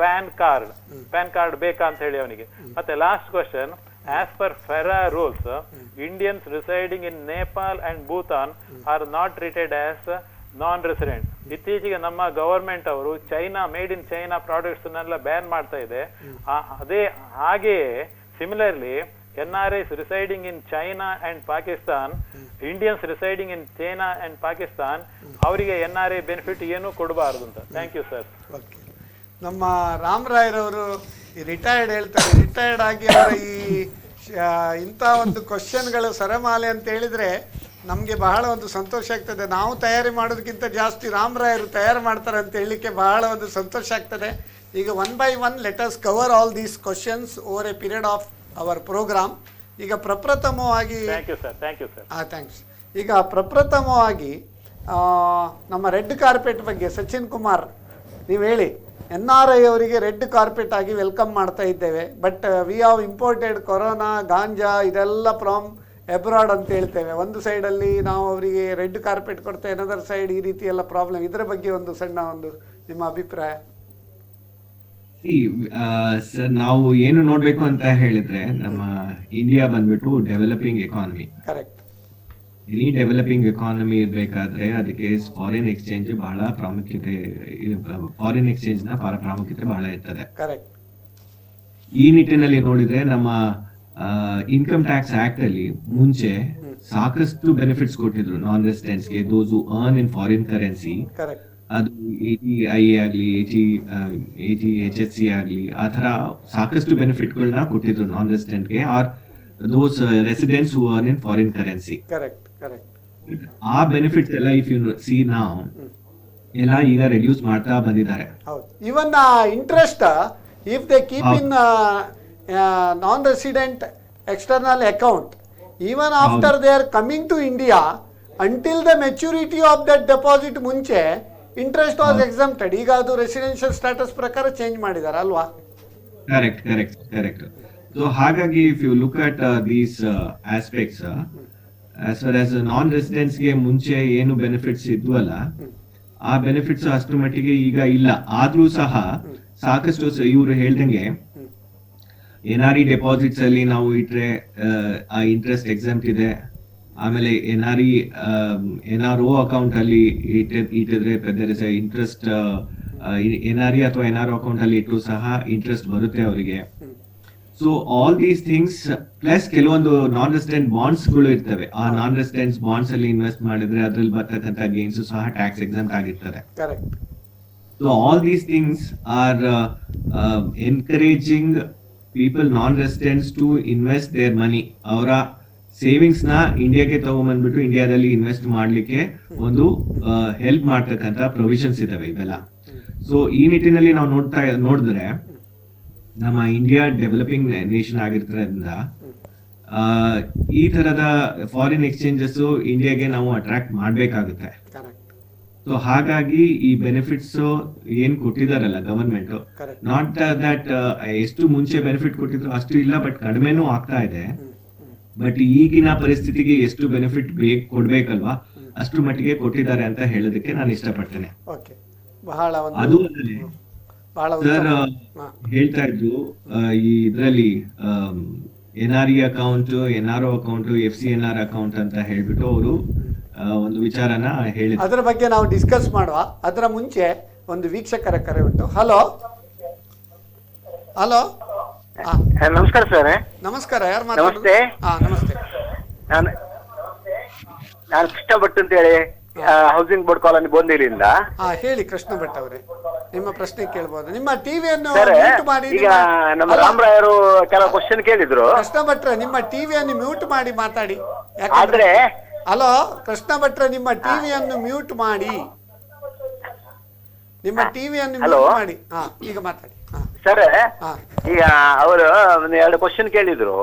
PAN card ಬೇಕಾ ಅಂತ ಹೇಳಿ ಅವನಿಗೆ. ಮತ್ತೆ last question, as per FERA rules, Indians residing in Nepal and Bhutan are not treated as non-resident. ಇತ್ತೀಚೆಗೆ ನಮ್ಮ ಗವರ್ಮೆಂಟ್ ಅವರು ಮೇಡ್ ಇನ್ ಚೈನಾ ಪ್ರಾಡಕ್ಟ್ಸ್ ನೆಲ್ಲ ಬ್ಯಾನ್ ಮಾಡ್ತಾ ಇದೆ. ಅದೇ ಹಾಗೆಯೇ similarly NRIs residing in China and Pakistan, Indians residing in China and Pakistan, ಅವರಿಗೆ NRI ಬೆನಿಫಿಟ್ ಏನು ಕೊಡಬಾರದು ಅಂತ. Thank you sir. ನಮ್ಮ ರಾಮರಾಯರವರು ರಿಟೈರ್ಡ್ ಹೇಳ್ತಾರೆ, ರಿಟೈರ್ಡ್ ಆಗಿ ಅವರ ಇಂಥ ಒಂದು ಕ್ವಶನ್ಗಳು ಸರಮಾಲೆ ಅಂತ ಹೇಳಿದರೆ ನಮಗೆ ಬಹಳ ಒಂದು ಸಂತೋಷ ಆಗ್ತದೆ. ನಾವು ತಯಾರಿ ಮಾಡೋದಕ್ಕಿಂತ ಜಾಸ್ತಿ ರಾಮರಾಯರು ತಯಾರು ಮಾಡ್ತಾರೆ ಅಂತ ಹೇಳಲಿಕ್ಕೆ ಬಹಳ ಒಂದು ಸಂತೋಷ ಆಗ್ತದೆ. ಈಗ 1 by 1 let us cover all these questions over a period of hour programme. ಈಗ ಪ್ರಪ್ರಥಮವಾಗಿ ಥ್ಯಾಂಕ್ಸ್. ಈಗ ಪ್ರಪ್ರಥಮವಾಗಿ ನಮ್ಮ ರೆಡ್ ಕಾರ್ಪೆಟ್ ಬಗ್ಗೆ ಸಚಿನ್ ಕುಮಾರ್ ನೀವು ಹೇಳಿ. NRI ಅವರಿಗೆ ರೆಡ್ ಕಾರ್ಪೆಟ್ ಆಗಿ ವೆಲ್ಕಮ್ ಮಾಡ್ತಾ ಇದ್ದೇವೆ. But we have imported corona, ಗಾಂಜಾ ಇದೆಲ್ಲ ಫ್ರಮ್ ಎಬ್ರಾಡ್ ಅಂತ ಹೇಳ್ತೇವೆ. ಒಂದು ಸೈಡಲ್ಲಿ ನಾವು ಅವರಿಗೆ ರೆಡ್ ಕಾರ್ಪೆಟ್ ಕೊಡ್ತೇವೆ, ಅನದರ್ ಸೈಡ್ ಈ ರೀತಿ ಎಲ್ಲ ಪ್ರಾಬ್ಲಮ್. ಇದರ ಬಗ್ಗೆ ಒಂದು ಸಣ್ಣ ಒಂದು ನಿಮ್ಮ ಅಭಿಪ್ರಾಯ. ಸರ್, ನಾವು ಏನು ನೋಡ್ಬೇಕು ಅಂತ ಹೇಳಿದ್ರೆ, ನಮ್ಮ ಇಂಡಿಯಾ ಬಂದ್ಬಿಟ್ಟು developing economy. Correct. Any developing economy ಇರ್ಬೇಕಾದ್ರೆ ಅದಕ್ಕೆ ಫಾರಿನ್ ಎಕ್ಸ್ಚೇಂಜ್ ಬಹಳ ಪ್ರಾಮುಖ್ಯತೆ, ಫಾರಿನ್ ಎಕ್ಸ್ಚೇಂಜ್ ನ ಪ್ರಾಮುಖ್ಯತೆ ಬಹಳ ಇರ್ತದೆ. ಕರೆಕ್ಟ್. ಈ ನಿಟ್ಟಿನಲ್ಲಿ ನೋಡಿದ್ರೆ ನಮ್ಮ ಇನ್ಕಮ್ ಟ್ಯಾಕ್ಸ್ ಆಕ್ಟ್ ಅಲ್ಲಿ ಮುಂಚೆ ಸಾಕಷ್ಟು ಬೆನಿಫಿಟ್ಸ್ ಕೊಟ್ಟಿದ್ರು ನಾನ್ ರೆಸಿಡೆಂಟ್ಸ್ಗೆ, those who earn in foreign currency. Correct. ಅದು AGI ಆಗ್ಲಿ, HSC ಆಗ್ಲಿ, ಆ ತರ ಸಾಕಷ್ಟು ಬೆನಿಫಿಟ್ಗಳನ್ನ ಕೊಟ್ಟಿದ್ರು ನಾನ್ ರೆಸಿಡೆಂಟ್ಗೆ or those residents who earn in foreign currency. Correct. Correct. ಆ ಬೆನಿಫಿಟ್ಸ್ ಎಲ್ಲ ಇಫ್ ಯು ಸಿ ನಾವ್ ಎಲ್ಲ ಈಗ ರೆಡ್ಯೂಸ್ ಮಾಡ್ತಾ ಬಂದಿದ್ದಾರೆ. ಹೌದು. Even interest if they keep in non resident external account, even after they are coming to India, until the maturity of that deposit ಮುಂಚೆ ಇಂಟ್ರೆಸ್ಟ್ ವಾಸ್ ಎಕ್ಸಮ್ಟೆಡ್. ಈಗ ಅದು ರೆಸಿಡೆನ್ಷಿಯಲ್ ಸ್ಟೇಟಸ್ ಪ್ರಕಾರ ಚೇಂಜ್ ಮಾಡಿದ್ದಾರೆ ಅಲ್ವಾ? ಕರೆಕ್ಟ್. ಸೊ ಹಾಗಾಗಿ if you look at these aspects, as far as non residents ಗೆ ಮುಂಚೆ ಏನು ಬೆನಿಫಿಟ್ಸ್ ಇದ್ವಲ್ಲ, ಆ ಬೆನಿಫಿಟ್ಸ್ ಅಷ್ಟು ಮಟ್ಟಿಗೆ ಈಗ ಇಲ್ಲ. ಆದ್ರೂ ಸಹ ಸಾಕಷ್ಟು ಇವರು ಹೇಳ್ದಂಗೆ NRE ಡೆಪಾಸಿಟ್ಸ್ ಅಲ್ಲಿ ನಾವು ಇಟ್ರೆ ಆ ಇಂಟ್ರೆಸ್ಟ್ ಎಕ್ಸಮ್ಟ್ ಇದೆ. ಆಮೇಲೆ NRO ಅಕೌಂಟ್ ಅಲ್ಲಿ ಇಟ್ಟಿದ್ರೆ ಇಂಟ್ರೆಸ್ಟ್, NRE ಅಥವಾ NRO ಅಕೌಂಟ್ ಅಲ್ಲಿ ಇಟ್ಟರು ಸಹ ಇಂಟ್ರೆಸ್ಟ್ ಬರುತ್ತೆ ಅವರಿಗೆ. So all these things plus ಕೆಲವೊಂದು ನಾನ್ ರೆಸಿಡೆಂಟ್ ಬಾಂಡ್ಸ್ ಗಳು ಇರ್ತವೆ. ಆ ನಾನ್ ರೆಸಿಡೆಂಟ್ ಬಾಂಡ್ಸ್ ಅಲ್ಲಿ ಇನ್ವೆಸ್ಟ್ ಮಾಡಿದ್ರೆ ಅದ್ರಲ್ಲಿ ಬರ್ತಕ್ಕಂಥ ಗೇನ್ಸ್ ಸಹ ಟ್ಯಾಕ್ಸ್ ಎಕ್ಸಮ್ಟ್ ಆಗಿರ್ತದೆ. So all these things are encouraging people, non residents, to invest their money. ಅವರ ಸೇವಿಂಗ್ಸ್ ನ ಇಂಡಿಯಾಗೆ ತಗೊಂಡ್ಬಂದ್ಬಿಟ್ಟು ಇಂಡಿಯಾದಲ್ಲಿ ಇನ್ವೆಸ್ಟ್ ಮಾಡ್ಲಿಕ್ಕೆ ಒಂದು ಹೆಲ್ಪ್ ಮಾಡ್ತಕ್ಕಂಥ ಪ್ರೊವಿಷನ್ಸ್ ಇದಾವೆ ಇವೆಲ್ಲ. ಸೊ ಈ ನಿಟ್ಟಿನಲ್ಲಿ ನಾವು ನೋಡಿದ್ರೆ ನಮ್ಮ ಇಂಡಿಯಾ ಡೆವಲಪಿಂಗ್ ನೇಷನ್ ಆಗಿರೋದ್ರಿಂದ ಈ ತರದ ಫಾರಿನ್ ಎಕ್ಸ್ಚೇಂಜಸ್ ಇಂಡಿಯಾಗೆ ನಾವು ಅಟ್ರಾಕ್ಟ್ ಮಾಡ್ಬೇಕಾಗುತ್ತೆ. ಸೊ ಹಾಗಾಗಿ ಈ ಬೆನಿಫಿಟ್ಸ್ ಏನ್ ಕೊಟ್ಟಿದಾರಲ್ಲ ಗವರ್ಮೆಂಟ್, ನಾಟ್ ದಟ್ ಎಷ್ಟು ಮುಂಚೆ ಬೆನಿಫಿಟ್ ಕೊಟ್ಟಿದ್ರು ಅಷ್ಟು ಇಲ್ಲ, ಬಟ್ ಕಡಿಮೆನೂ ಆಗ್ತಾ ಇದೆ. ಬಟ್ ಈಗಿನ ಪರಿಸ್ಥಿತಿಗೆ ಎಷ್ಟು ಬೆನಿಫಿಟ್ ಕೊಡ್ಬೇಕಲ್ವಾ ಅಷ್ಟು ಮಟ್ಟಿಗೆ ಕೊಟ್ಟಿದ್ದಾರೆ ಅಂತ ಹೇಳೋದಕ್ಕೆ ನಾನು ಇಷ್ಟಪಡ್ತೇನೆ. ಅದು ಸರ್ ಹೇಳ್ತಾ ಇದ್ರು ಈ ಇದ್ರಲ್ಲಿ NRE account, NRO account, FCNR account ಅಂತ ಹೇಳ್ಬಿಟ್ಟು ಅವರು ಒಂದು ವಿಚಾರನ ಹೇಳಿದ್ರು. ಅದರ ಬಗ್ಗೆ ನಾವು ಡಿಸ್ಕಸ್ ಮಾಡುವ. ಅದರ ಮುಂಚೆ ಒಂದು ವೀಕ್ಷಕರ ಕರೆ ಉಂಟು. ಹಲೋ. ನಮಸ್ಕಾರ ಸರ್. ನಮಸ್ಕಾರ. ಯಾರು ಮಾತಾಡೋದು? ನಮಸ್ತೆ. ನಾನು ಕೃಷ್ಣ ಭಟ್ ಅಂತ ಹೇಳಿ ಹೌಸಿಂಗ್ ಬೋರ್ಡ್ ಕಾಲೋನಿ ಬೋಂದಿಲಿಂದ. ಹೇಳಿ ಕೃಷ್ಣ ಭಟ್ ಅವರೇ, ನಿಮ್ಮ ಪ್ರಶ್ನೆ ಕೇಳಬಹುದು. ನಿಮ್ಮ ಟಿವಿಯನ್ನು ಮ್ಯೂಟ್ ಮಾಡಿ. ಈಗ ನಮ್ಮ ರಾಮರಾಯರು ಕೆಲವು ಕ್ವಶನ್ ಕೇಳಿದ್ರು. ಕೃಷ್ಣ ಭಟ್ರೆ, ನಿಮ್ಮ ಟಿವಿಯನ್ನು ಮ್ಯೂಟ್ ಮಾಡಿ ಮಾತಾಡಿ. ಆದ್ರೆ ಹಲೋ ಕೃಷ್ಣ ಭಟ್ರೆ, ನಿಮ್ಮ ಟಿವಿಯನ್ನು ಮ್ಯೂಟ್ ಮಾಡಿ. ನಿಮ್ಮ ಟಿವಿಯನ್ನು ಮ್ಯೂಟ್ ಮಾಡಿ. ಈಗ ಮಾತಾಡಿ ಸರ್. ಈಗ ಅವರು ಒಂದು 2 ಕ್ವಶನ್ ಕೇಳಿದ್ರು.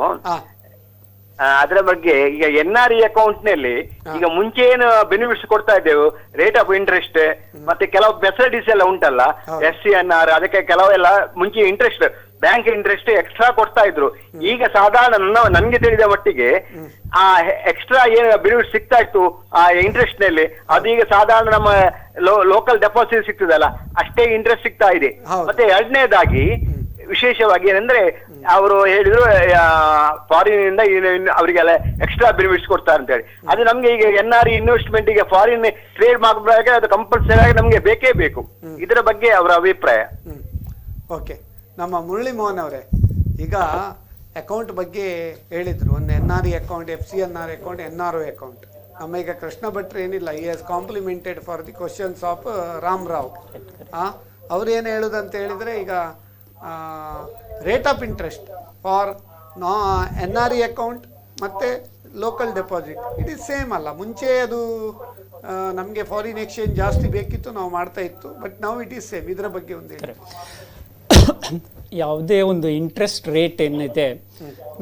ಅದರ ಬಗ್ಗೆ ಈಗ NRE ಅಕೌಂಟ್ ನಲ್ಲಿ ಈಗ ಮುಂಚೆ ಏನು ಬೆನಿಫಿಟ್ಸ್ ಕೊಡ್ತಾ ಇದ್ದೇವೆ, ರೇಟ್ ಆಫ್ ಇಂಟ್ರೆಸ್ಟ್ ಮತ್ತೆ ಕೆಲವು ಫೆಸಿಲಿಟೀಸ್ ಎಲ್ಲ ಉಂಟಲ್ಲ, SCNR, ಅದಕ್ಕೆ ಕೆಲವೆಲ್ಲ ಮುಂಚೆ ಇಂಟ್ರೆಸ್ಟ್, ಬ್ಯಾಂಕ್ ಇಂಟ್ರೆಸ್ಟ್ ಎಕ್ಸ್ಟ್ರಾ ಕೊಡ್ತಾ ಇದ್ರು. ಈಗ ಸಾಧಾರಣ ನನ್ಗೆ ತಿಳಿದ ಮಟ್ಟಿಗೆ ಆ ಎಕ್ಸ್ಟ್ರಾ ಏನು ಬೆನಿಫಿಟ್ ಸಿಗ್ತಾ ಇತ್ತು ಆ ಇಂಟ್ರೆಸ್ಟ್ ನಲ್ಲಿ, ಅದೀಗ ಸಾಧಾರಣ ನಮ್ಮ ಲೋಕಲ್ ಡೆಪಾಸಿಟ್ ಸಿಗ್ತದಲ್ಲ ಅಷ್ಟೇ ಇಂಟ್ರೆಸ್ಟ್ ಸಿಗ್ತಾ ಇದೆ. ಮತ್ತೆ ಎರಡನೇದಾಗಿ ವಿಶೇಷವಾಗಿ ಏನಂದ್ರೆ ಅವರು ಹೇಳಿದ್ರು ಫಾರಿನ್ ಇಂದ ಅವರಿಗೆಲ್ಲ ಎಕ್ಸ್ಟ್ರಾ ಬೆನಿಫಿಟ್ಸ್ ಕೊಡ್ತಾರೆ ಅಂತ ಹೇಳಿ. ಅದು ನಮ್ಗೆ ಈಗ NRE ಇನ್ವೆಸ್ಟ್ಮೆಂಟ್ ಈಗ ಫಾರಿನ್ ಟ್ರೇಡ್ ಮಾಡಬೇಕಾದ್ರೆ ಅದು ಕಂಪಲ್ಸರಿ ಆಗಿ ನಮ್ಗೆ ಬೇಕೇ ಬೇಕು. ಇದರ ಬಗ್ಗೆ ಅವರ ಅಭಿಪ್ರಾಯ. ಓಕೆ. ನಮ್ಮ ಮುರಳಿ ಮೋಹನ್ ಅವರೇ, ಈಗ ಅಕೌಂಟ್ ಬಗ್ಗೆ ಹೇಳಿದ್ರು. ಒಂದು NRE account, FCNR account, NRO account. ನಮ್ಮ ಈಗ ಕೃಷ್ಣ ಭಟ್ರು ಏನಿಲ್ಲ, ಈ has complimented for the questions of Ramarao. ಅವ್ರು ಏನು ಹೇಳುದಂತ ಹೇಳಿದ್ರೆ, ಈಗ rate of interest for NRE account ಮತ್ತು local deposit it is same ಅಲ್ಲ. ಮುಂಚೆ ಅದು ನಮಗೆ ಫಾರಿನ್ ಎಕ್ಸ್ಚೇಂಜ್ ಜಾಸ್ತಿ ಬೇಕಿತ್ತು, ನಾವು ಮಾಡ್ತಾ ಇತ್ತು, ಬಟ್ ನಾವು ಇಟ್ ಈಸ್ ಸೇಮ್. ಇದರ ಬಗ್ಗೆ ಒಂದು ಹೇಳಿ. ಯಾವುದೇ ಒಂದು ಇಂಟ್ರೆಸ್ಟ್ ರೇಟ್ ಏನಿದೆ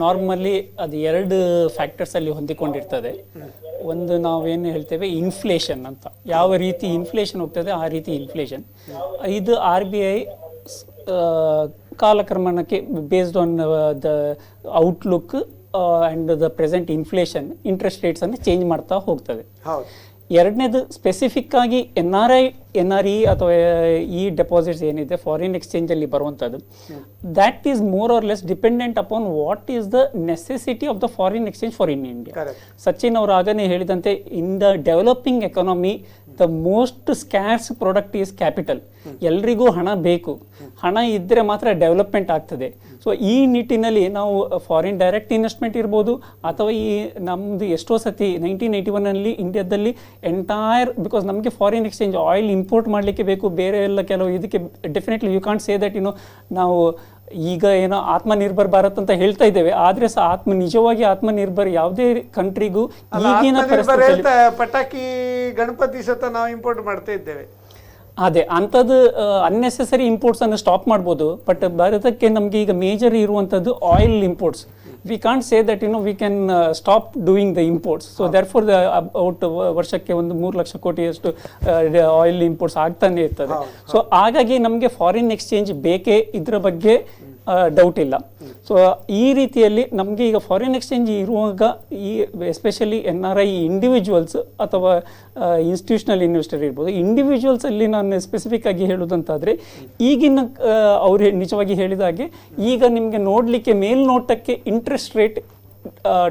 ನಾರ್ಮಲಿ ಅದು 2 ಫ್ಯಾಕ್ಟರ್ಸಲ್ಲಿ ಹೊಂದಿಕೊಂಡಿರ್ತದೆ. ಒಂದು ನಾವೇನು ಹೇಳ್ತೇವೆ ಇನ್ಫ್ಲೇಷನ್ ಅಂತ. ಯಾವ ರೀತಿ ಇನ್ಫ್ಲೇಷನ್ ಹೋಗ್ತದೆ ಆ ರೀತಿ ಇನ್ಫ್ಲೇಷನ್. ಇದು RBI ಕಾಲಕ್ರಮಣಕ್ಕೆ based on the outlook and the present inflation interest ರೇಟ್ಸನ್ನು ಚೇಂಜ್ ಮಾಡ್ತಾ ಹೋಗ್ತದೆ. ಹೌದು. ಎರಡನೇದು ಸ್ಪೆಸಿಫಿಕ್ ಆಗಿ ಎನ್ ಆರ್ ಇ ಅಥವಾ ಈ ಡೆಪಾಸಿಟ್ಸ್ ಏನಿದೆ ಫಾರಿನ್ ಎಕ್ಸ್ಚೇಂಜಲ್ಲಿ ಬರುವಂಥದ್ದು, that is more or less dependent upon what is the necessity of the foreign exchange for in India. Sachin ಅವರು ಆಗನೇ ಹೇಳಿದಂತೆ in the developing economy the most scarce product is capital. ಎಲ್ರಿಗೂ ಹಣ ಬೇಕು, ಹಣ ಇದ್ದರೆ ಮಾತ್ರ ಡೆವಲಪ್ಮೆಂಟ್ ಆಗ್ತದೆ. ಸೊ ಈ ನಿಟ್ಟಿನಲ್ಲಿ ನಾವು ಫಾರಿನ್ ಡೈರೆಕ್ಟ್ ಇನ್ವೆಸ್ಟ್ಮೆಂಟ್ ಇರ್ಬೋದು ಅಥವಾ ಈ ನಮ್ಮದು ಎಷ್ಟೋ ಸತಿ 1981 ಇಂಡಿಯಾದಲ್ಲಿ ಎಂಟೈರ್, ಬಿಕಾಸ್ ನಮಗೆ ಫಾರಿನ್ ಎಕ್ಸ್ಚೇಂಜ್ ಆಯಿಲ್ ಇಂಪೋರ್ಟ್ ಮಾಡಲಿಕ್ಕೆ ಬೇಕು, ಬೇರೆ ಎಲ್ಲ ಕೆಲವು ಇದಕ್ಕೆ definitely you can't say that ನಾವು ಈಗ ಏನೋ ಆತ್ಮನಿರ್ಭರ್ ಭಾರತ್ ಅಂತ ಹೇಳ್ತಾ ಇದ್ದೇವೆ, ಆದರೆ ಸಹ ನಿಜವಾಗಿ ಆತ್ಮನಿರ್ಭರ್ ಯಾವುದೇ ಕಂಟ್ರಿಗೂ ಈಗಿನ ಪರಿಸ್ಥಿತಿಯಲ್ಲಿ ಪಟಾಕಿ ಗಣಪತಿ ಸತ ನಾವು ಇಂಪೋರ್ಟ್ ಮಾಡ್ತಾ ಇದ್ದೇವೆ. ಅದೇ ಅಂಥದ್ದು ಅನ್ನೆಸೆಸರಿ ಇಂಪೋರ್ಟ್ಸನ್ನು ಸ್ಟಾಪ್ ಮಾಡ್ಬೋದು. ಬಟ್ ಭಾರತಕ್ಕೆ ನಮಗೆ ಈಗ ಮೇಜರ್ ಇರುವಂಥದ್ದು oil imports. We can't say that we can stop doing the imports. So therefore out ವರ್ಷಕ್ಕೆ ಒಂದು 3 ಲಕ್ಷ ಕೋಟಿಯಷ್ಟು ಆಯಿಲ್ ಇಂಪೋರ್ಟ್ಸ್ ಆಗ್ತಾನೆ ಇರ್ತದೆ. ಸೊ ಹಾಗಾಗಿ ನಮಗೆ ಫಾರಿನ್ ಎಕ್ಸ್ಚೇಂಜ್ ಬೇಕೇ, ಇದರ ಬಗ್ಗೆ ಡೌಟ್ ಇಲ್ಲ. ಸೊ ಈ ರೀತಿಯಲ್ಲಿ ನಮಗೆ ಈಗ ಫಾರಿನ್ ಎಕ್ಸ್ಚೇಂಜ್ ಇರುವಾಗ ಈ ಎಸ್ಪೆಷಲಿ NRI ಇಂಡಿವಿಜುವಲ್ಸ್ ಅಥವಾ ಇನ್ಸ್ಟಿಟ್ಯೂಷನಲ್ ಇನ್ವೆಸ್ಟರ್ ಇರ್ಬೋದು. ಇಂಡಿವಿಜುವಲ್ಸಲ್ಲಿ ನಾನು ಸ್ಪೆಸಿಫಿಕ್ ಆಗಿ ಹೇಳೋದಂತಾದರೆ ಈಗಿನ ಅವರು ನಿಜವಾಗಿ ಹೇಳಿದ ಹಾಗೆ ಈಗ ನಿಮಗೆ ನೋಡಲಿಕ್ಕೆ ಮೇಲ್ನೋಟಕ್ಕೆ ಇಂಟ್ರೆಸ್ಟ್ ರೇಟ್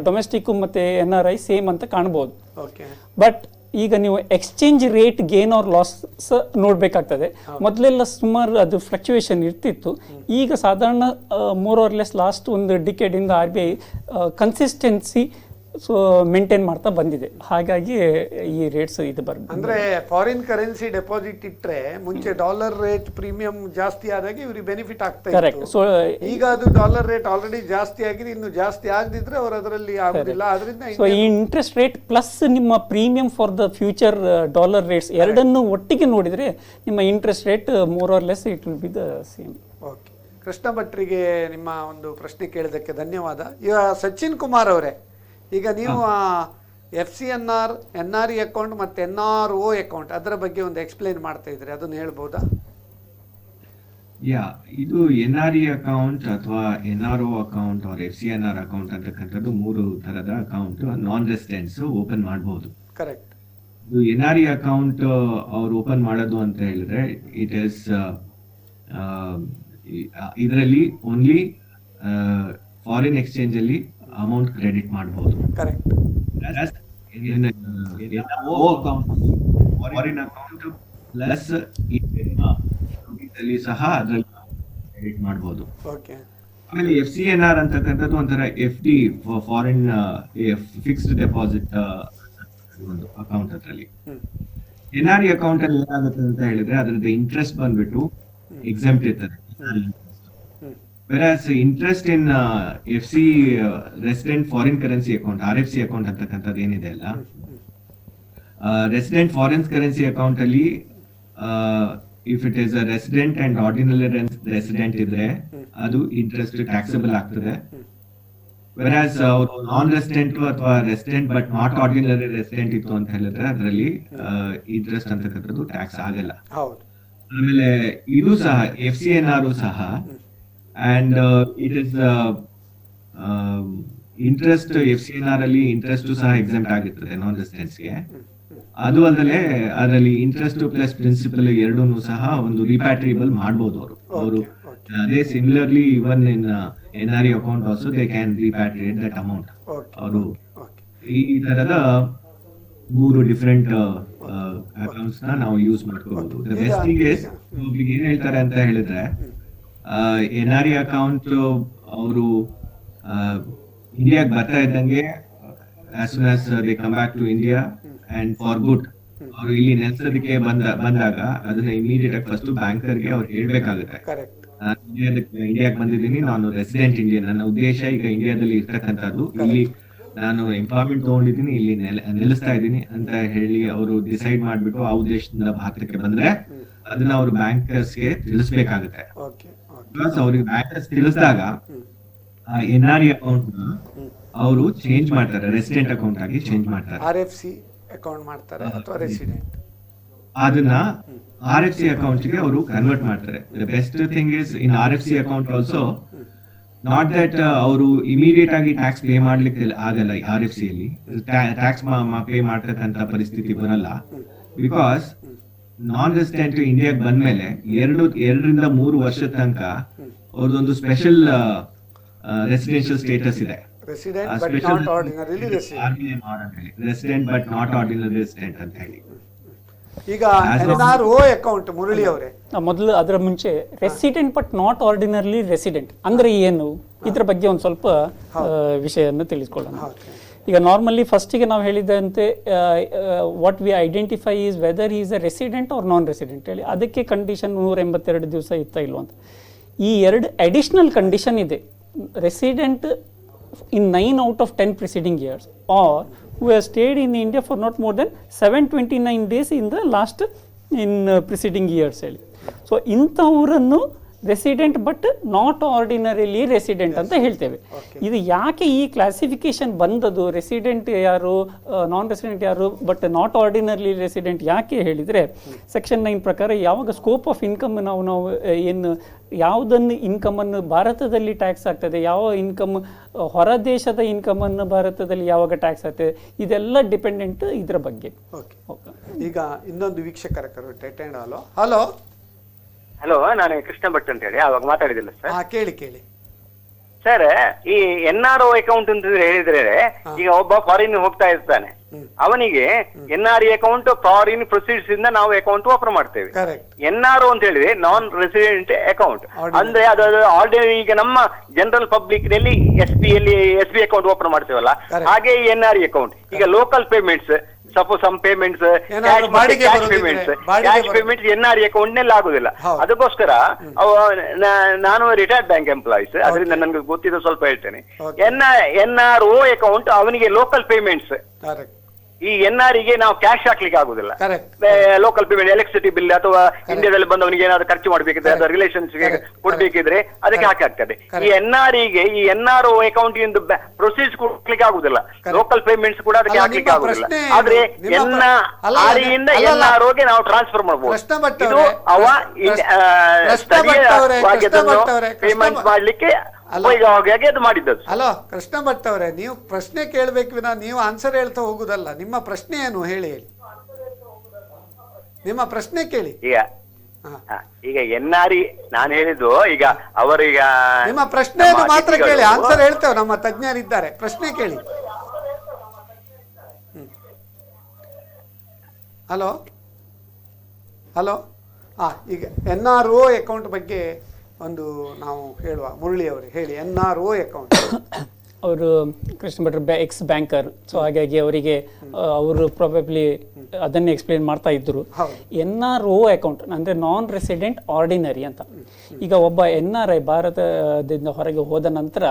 ಡೊಮೆಸ್ಟಿಕ್ಕು ಮತ್ತು NRI ಸೇಮ್ ಅಂತ ಕಾಣ್ಬೋದು. ಬಟ್ ಈಗ ನೀವು exchange rate gain or loss ನೋಡಬೇಕಾಗ್ತದೆ. ಮೊದಲೆಲ್ಲ ಸುಮಾರು ಅದು ಫ್ಲಕ್ಚುಯೇಷನ್ ಇರ್ತಿತ್ತು. ಈಗ ಸಾಧಾರಣ ಮೋರ್ ಆರ್ ಲೆಸ್ ಲಾಸ್ಟ್ ಒಂದು ಡಿಕೆಡಿಂದ RBI ಕನ್ಸಿಸ್ಟೆನ್ಸಿ ಮೇಂಟೈನ್ ಮಾಡ್ತಾ ಬಂದಿದೆ. ಹಾಗಾಗಿ ಈ ರೇಟ್ಸ್ ಇದು ಬರ್ತದೆ. ಅಂದ್ರೆ ಫಾರಿನ್ ಕರೆನ್ಸಿ ಡೆಪಾಸಿಟ್ ಇಟ್ಟರೆ ಮುಂಚೆ ಡಾಲರ್ ರೇಟ್ ಪ್ರೀಮಿಯಂ ಜಾಸ್ತಿ ಆದಾಗ ಇವ್ರಿಗೆ ಬೆನಿಫಿಟ್ ಆಗ್ತಾ ಇತ್ತು. ಸೊ ಈಗ ಅದು ಡಾಲರ್ ರೇಟ್ ಆಲ್ರೆಡಿ ಜಾಸ್ತಿ ಆಗಿದೆ, ಇನ್ನು ಜಾಸ್ತಿ ಆಗದಿದ್ರೆ ಅವರು ಅದರಲ್ಲಿ ಆಗುದಿಲ್ಲ. ಅದರಿಂದ ಸೊ ಈ ಇಂಟ್ರೆಸ್ಟ್ ರೇಟ್ ಪ್ಲಸ್ ನಿಮ್ಮ premium for the future dollar rates ಎರಡನ್ನು ಒಟ್ಟಿಗೆ ನೋಡಿದ್ರೆ ನಿಮ್ಮ interest rate more or less it will be the same. Okay, Krishna ಭಟ್ರಿಗೆ ನಿಮ್ಮ ಒಂದು ಪ್ರಶ್ನೆ ಕೇಳಿದ್ದಕ್ಕೆ ಧನ್ಯವಾದ. ಈಗ ಸಚಿನ್ ಕುಮಾರ್ ಅವರೇ, ಈಗ ನೀವು FCNR, NRE ಅಕೌಂಟ್ ಮತ್ತು NRO ಅಕೌಂಟ್ ಅದರ ಬಗ್ಗೆ ಒಂದು ಎಕ್ಸ್ಪ್ಲೈನ್ ಮಾಡ್ತಾ ಇದ್ರಿ, ಅದನ್ನು ಹೇಳ್ಬೋದಾ? ಇದು NRE ಅಕೌಂಟ್ ಅಥವಾ NRO account or FCNR account ಅಂತಕ್ಕಂಥದ್ದು 3 ತರದ ಅಕೌಂಟ್ ನಾನ್ ರೆಸಿಡೆಂಟ್ಸ್ ಓಪನ್ ಮಾಡಬಹುದು. ಕರೆಕ್ಟ್. ಇದು NRE ಅಕೌಂಟ್ ಅವ್ರು ಓಪನ್ ಮಾಡೋದು ಅಂತ ಹೇಳಿದ್ರೆ ಇಟ್ ಇಸ್ ಇದರಲ್ಲಿ ಓನ್ಲಿ ಫಾರಿನ್ ಎಕ್ಸ್ಚೇಂಜ್ ಅಲ್ಲಿ ಅಮೌಂಟ್ ಕ್ರೆಡಿಟ್ ಮಾಡಬಹುದು. ಕರೆಕ್ಟ್. ಫಾರಿನ್ ಅಕೌಂಟ್ ಪ್ಲಸ್ ಸಹ ಅದರಲ್ಲಿ ಕ್ರೆಡಿಟ್ ಮಾಡಬಹುದು. ಆಮೇಲೆ FCNR ಅಂತಕ್ಕಂಥದ್ದು ಒಂಥರ FD ಫಾರಿನ್ ಫಿಕ್ಸ್ಡ್ ಡೆಪಾಸಿಟ್ ಒಂದು ಅಕೌಂಟ್. ಅದರಲ್ಲಿ NRE ಅಕೌಂಟ್ ಅಲ್ಲಿ ಏನಾಗುತ್ತೆ ಅಂತ ಹೇಳಿದ್ರೆ ಅದರದ್ದು ಇಂಟ್ರೆಸ್ಟ್ ಬಂದ್ಬಿಟ್ಟು ಎಕ್ಸೆಂಪ್ಟ್ ಇರ್ತದೆ. Whereas interest in FC resident foreign currency account, RFC account ಅಂತಕ್ಕಂಥದ್ದು ಏನಿದೆ ಅಲ್ಲ, resident foreign currency account ಅಲ್ಲಿ if it is a resident and ordinary resident ಇದ್ರೆ ಅದು ಇಂಟ್ರೆಸ್ಟ್ ಟ್ಯಾಕ್ಸಬಲ್ ಆಗ್ತದೆ. Whereas ಅವರು ನಾನ್ ರೆಸಿಡೆಂಟ್ ಅಥವಾ resident but not ordinary resident ಇತ್ತು ಅಂತ ಹೇಳಿದ್ರೆ ಅದರಲ್ಲಿ ಇಂಟ್ರೆಸ್ಟ್ ಅಂತಕ್ಕಂಥದ್ದು ಟ್ಯಾಕ್ಸ್ ಆಗಲ್ಲ. ಆಮೇಲೆ ಇದು ಸಹ FCNR ಸಹ and it is interest FCNR ಅಲ್ಲಿ ಇಂಟ್ರೆಸ್ಟ್ ಸಹ ಎಕ್ಸೆಂಪ್ಟ್ ಆಗಿರ್ತದೆ ನಾನ್ ರೆಸಿಡೆಂಟ್ಸ್ ಗೆ. ಅದು ಅಲ್ಲದೆ ಅದರಲ್ಲಿ ಇಂಟ್ರೆಸ್ಟ್ ಪ್ಲಸ್ ಪ್ರಿನ್ಸಿಪಲ್ ಎರಡೂ ಸಹ ಒಂದು ರಿಪ್ಯಾಟ್ರಿಯಬಲ್ ಮಾಡಬಹುದು ಅವರು. ಅದೇ similarly even in NRE account also they can repatriate that amount. ಅವರು ಈ ತರದ 3 ಡಿಫರೆಂಟ್ ಅಕೌಂಟ್ಸ್ ನ ನಾವು ಯೂಸ್ ಮಾಡ್ಕೋಬಹುದು. ದ ಬೆಸ್ಟ್ ಥಿಂಗ್ ಇಸ್ ಒಬ್ರಿಗೆ ಏನ್ ಹೇಳ್ತಾರೆ ಅಂತ ಹೇಳಿದ್ರೆ NRE ಅಕೌಂಟ್ ಅವರು ಇಂಡಿಯಾಗೆ ಬರ್ತಾ ಇದ್ದಂಗೆ as soon as they come back to India and for good ಅವರು ಇಲ್ಲಿ ನೆಲೆಸೋದಕ್ಕೆ ಬಂದಾಗ ಅದನ್ನ ಇಮಿಡಿಯೇಟ್ ಆಗಿ ಫಸ್ಟ್ ಬ್ಯಾಂಕರ್ಗೆ ಅವ್ರು ಹೇಳ್ಬೇಕಾಗುತ್ತೆ, ಇಂಡಿಯಾಗೆ ಬಂದಿದ್ದೀನಿ, ನಾನು ರೆಸಿಡೆಂಟ್ ಇಂಡಿಯನ್, ನನ್ನ ಉದ್ದೇಶ ಈಗ ಇಂಡಿಯಾದಲ್ಲಿ ಇರ್ತಕ್ಕಂಥದ್ದು, ಇಲ್ಲಿ ನಾನು ಎಂಪ್ಲಾಯ್ಮೆಂಟ್ ತಗೊಂಡಿದ್ದೀನಿ, ಇಲ್ಲಿ ನೆಲೆಸ್ತಾ ಇದ್ದೀನಿ ಅಂತ ಹೇಳಿ ಅವರು ಡಿಸೈಡ್ ಮಾಡ್ಬಿಟ್ಟು ಆ ಉದ್ದೇಶದಿಂದ ಭಾರತಕ್ಕೆ ಬಂದ್ರೆ ಅದನ್ನ ಅವರು ಬ್ಯಾಂಕರ್ಸ್ಗೆ ತಿಳಿಸ್ಬೇಕಾಗುತ್ತೆ. ಅವ್ರಿಗೆ ಬ್ಯಾಂಕರ್ಸ್ ತಿಳಿಸಿದಾಗ NRE ಅಕೌಂಟ್ ನ ಅವರು ಚೇಂಜ್ ಮಾಡ್ತಾರೆ, ರೆಸಿಡೆಂಟ್ ಅಕೌಂಟ್ ಆಗಿ ಚೇಂಜ್ ಮಾಡ್ತಾರೆ, RFC ಅಕೌಂಟ್ ಮಾಡ್ತಾರೆ ಅಥವಾ ರೆಸಿಡೆಂಟ್. ಅದನ್ನ RFC ಅಕೌಂಟ್ ಗೆ ಅವರು ಕನ್ವರ್ಟ್ ಮಾಡ್ತಾರೆ. The best thing is in RFC account also not that ಅವರು ಇಮಿಡಿಯೇಟ್ ಆಗಿ ಟ್ಯಾಕ್ಸ್ ಪೇ ಮಾಡ್ಲಿಕ್ಕೆ ಆಗಲ್ಲ RFC ಅಲ್ಲಿ, ಟ್ಯಾಕ್ಸ್ ಪೇ ಮಾಡ್ತಕ್ಕಂತ ಪರಿಸ್ಥಿತಿ ಬರಲ್ಲ. ಬಿಕಾಸ್ ನಾನ್ ರೆಸಿಡೆಂಟ್ ಇಂಡಿಯಾಗೆ ಬಂದ್ಮೇಲೆ 2-3 ವರ್ಷದ ತನಕ ಅವ್ರದ್ದೊಂದು ಸ್ಪೆಷಲ್ ರೆಸಿಡೆನ್ಷಿಯಲ್ ಸ್ಟೇಟಸ್ ಇದೆ. Resident but not ordinary resident ಅಂತ ಹೇಳಿ. ಈಗ NRO ಅಕೌಂಟ್ ಮುರಳಿ ಅವರೇ, ಮೊದಲು ಅದರ ಮುಂಚೆ resident but not ordinarily resident ಅಂದ್ರೆ ಏನು, ಇದ್ರ ಬಗ್ಗೆ ಒಂದು ಸ್ವಲ್ಪ ವಿಷಯವನ್ನು ತಿಳಿಸ್ಕೊಳ್ಳೋಣ. ಈಗ ನಾರ್ಮಲಿ ಫಸ್ಟಿಗೆ ನಾವು ಹೇಳಿದಂತೆ what we identify is whether is a resident or non resident ಹೇಳಿ, ಅದಕ್ಕೆ ಕಂಡೀಷನ್ 182 ದಿವಸ ಇತ್ತ ಇಲ್ವ ಅಂತ. ಈ 2 ಅಡಿಷನಲ್ ಕಂಡೀಷನ್ ಇದೆ. Resident in 9 out of 10 preceding years, or who has stayed in India for not more than 729 days in the last preceding years ಹೇಳಿ. ಸೊ ಇಂಥವರನ್ನು resident but not ordinarily resident ಅಂತ ಹೇಳ್ತೇವೆ. ಇದು ಯಾಕೆ ಈ ಕ್ಲಾಸಿಫಿಕೇಶನ್ ಬಂದದು, ರೆಸಿಡೆಂಟ್ ಯಾರು, ನಾನ್ ರೆಸಿಡೆಂಟ್ ಯಾರು, ಬಟ್ ನಾಟ್ ಆರ್ಡಿನರ್ಲಿ ರೆಸಿಡೆಂಟ್ ಯಾಕೆ ಹೇಳಿದರೆ, ಸೆಕ್ಷನ್ 9 ಪ್ರಕಾರ ಯಾವಾಗ ಸ್ಕೋಪ್ ಆಫ್ ಇನ್ಕಮ್ ನಾವು ಏನು ಯಾವುದನ್ನು ಇನ್ಕಮನ್ನು ಭಾರತದಲ್ಲಿ ಟ್ಯಾಕ್ಸ್ ಆಗ್ತದೆ, ಯಾವ ಇನ್ಕಮ್ ಹೊರ ದೇಶದ ಇನ್ಕಮನ್ನು ಭಾರತದಲ್ಲಿ ಯಾವಾಗ ಟ್ಯಾಕ್ಸ್ ಆಗ್ತದೆ, ಇದೆಲ್ಲ ಡಿಪೆಂಡೆಂಟ್ ಇದ್ರ ಬಗ್ಗೆ. ಈಗ ಇನ್ನೊಂದು ವೀಕ್ಷಕರ ಅಟೆಂಡ್. ಹಲೋ ಹಲೋ, ನಾನು ಕೃಷ್ಣ ಭಟ್ ಅಂತ ಹೇಳಿ ಅವಾಗ ಮಾತಾಡಿದಿಲ್ಲ ಸರ್. ಕೇಳಿ ಸರ್, ಈ NRO ಅಕೌಂಟ್ ಅಂತ ಹೇಳಿದ್ರೆ ಈಗ ಒಬ್ಬ ಫಾರಿನ್ ಹೋಗ್ತಾ ಇರ್ತಾನೆ, ಅವನಿಗೆ NRE ಅಕೌಂಟ್ ಫಾರಿನ್ ಪ್ರೊಸೀಡ್ಸ್ ಇಂದ ನಾವು ಅಕೌಂಟ್ ಓಪನ್ ಮಾಡ್ತೇವೆ. NRO ಅಂತ ಹೇಳಿದ್ರೆ ನಾನ್ ರೆಸಿಡೆಂಟ್ ಅಕೌಂಟ್ ಅಂದ್ರೆ ಅದು ಆರ್ಡಿನರಿ. ಈಗ ನಮ್ಮ ಜನರಲ್ ಪಬ್ಲಿಕ್ ನಲ್ಲಿ SB ಅಕೌಂಟ್ ಓಪನ್ ಮಾಡ್ತೇವಲ್ಲ, ಹಾಗೆ ಈ NRE ಅಕೌಂಟ್. ಈಗ local payments, suppose some payments, cash payments NRE account ನಲ್ಲಿ ಆಗುದಿಲ್ಲ. ಅದಕ್ಕೋಸ್ಕರ ನಾನು ರಿಟೈರ್ಡ್ ಬ್ಯಾಂಕ್ ಎಂಪ್ಲಾಯೀಸ್, ಅದರಿಂದ ನನ್ಗೆ ಗೊತ್ತಿದ್ದು ಸ್ವಲ್ಪ ಹೇಳ್ತೇನೆ. NRO ಅಕೌಂಟ್ ಅವನಿಗೆ ಲೋಕಲ್ ಪೇಮೆಂಟ್ಸ್. ಈ NREಗೆ ನಾವು ಕ್ಯಾಶ್ ಹಾಕ್ಲಿಕ್ಕೆ ಆಗುದಿಲ್ಲ. ಲೋಕಲ್ ಪೇಮೆಂಟ್, ಎಲೆಕ್ಟ್ರಿಸಿಟಿ ಬಿಲ್ ಅಥವಾ ಇಂಡಿಯಾದಲ್ಲಿ ಬಂದವನಿಗೆ ಏನಾದ್ರು ಖರ್ಚು ಮಾಡ್ಬೇಕಿದ್ರೆ ಅಥವಾ ರಿಲೇಷನ್ಸ್ ಕೊಡ್ಬೇಕಿದ್ರೆ ಅದಕ್ಕೆ ಹಾಕಾಗ್ತದೆ. ಈ NREಗೆ ಈ NRO ಅಕೌಂಟ್ ಇಂದ ಪ್ರೊಸೀಸ್ ಕೊಡ್ಲಿಕ್ಕೆ ಆಗುದಿಲ್ಲ, ಲೋಕಲ್ ಪೇಮೆಂಟ್ಸ್ ಕೂಡ ಅದಕ್ಕೆ ಹಾಕ್ಲಿಕ್ಕೆ ಆಗುದಿಲ್ಲ. ಆದ್ರೆ NREಯಿಂದ NROಗೆ ನಾವು ಟ್ರಾನ್ಸ್ಫರ್ ಮಾಡಬಹುದು. ಇದು ಅವ ಪೇಮೆಂಟ್ ಮಾಡ್ಲಿಕ್ಕೆ ಹಲೋ ಕೃಷ್ಣ ಭಟ್ ಅವರೇ, ನೀವು ಪ್ರಶ್ನೆ ಕೇಳಬೇಕು ವಿನ ನೀವು ಆನ್ಸರ್ ಹೇಳ್ತಾ ಹೋಗುದಲ್ಲ. ನಿಮ್ಮ ಪ್ರಶ್ನೆ ಏನು ಹೇಳಿ, ನಿಮ್ಮ ಪ್ರಶ್ನೆ ಕೇಳಿ. ಈಗ NRE ನಾನು ಹೇಳಿದ್ದು, ಈಗ ಅವರೀಗ ನಿಮ್ಮ ಪ್ರಶ್ನೆ ಮಾತ್ರ ಕೇಳಿ, ಆನ್ಸರ್ ಹೇಳ್ತೇವೆ, ನಮ್ಮ ತಜ್ಞರಿದ್ದಾರೆ. ಪ್ರಶ್ನೆ ಕೇಳಿ. ಹಲೋ ಹಲೋ ಈಗ NRO ಅಕೌಂಟ್ ಬಗ್ಗೆ ಒಂದು ನಾವು ಹೇಳುವ. ಮುರಳಿ ಅವರೇ ಹೇಳಿ, NRO ಅಕೌಂಟ್. ಅವರು ಕೃಷ್ಣ ಭಟ್ರು ಎಕ್ಸ್ ಬ್ಯಾಂಕರ್, ಸೊ ಹಾಗಾಗಿ ಅವರಿಗೆ ಅವರು ಪ್ರಾಬಬ್ಲಿ ಅದನ್ನೇ ಎಕ್ಸ್ಪ್ಲೇನ್ ಮಾಡ್ತಾ ಇದ್ರು. NRO ಅಕೌಂಟ್ ಅಂದ್ರೆ ನಾನ್ ರೆಸಿಡೆಂಟ್ ಆರ್ಡಿನರಿ ಅಂತ. ಈಗ ಒಬ್ಬ NRI ಭಾರತದಿಂದ ಹೊರಗೆ ಹೋದ ನಂತರ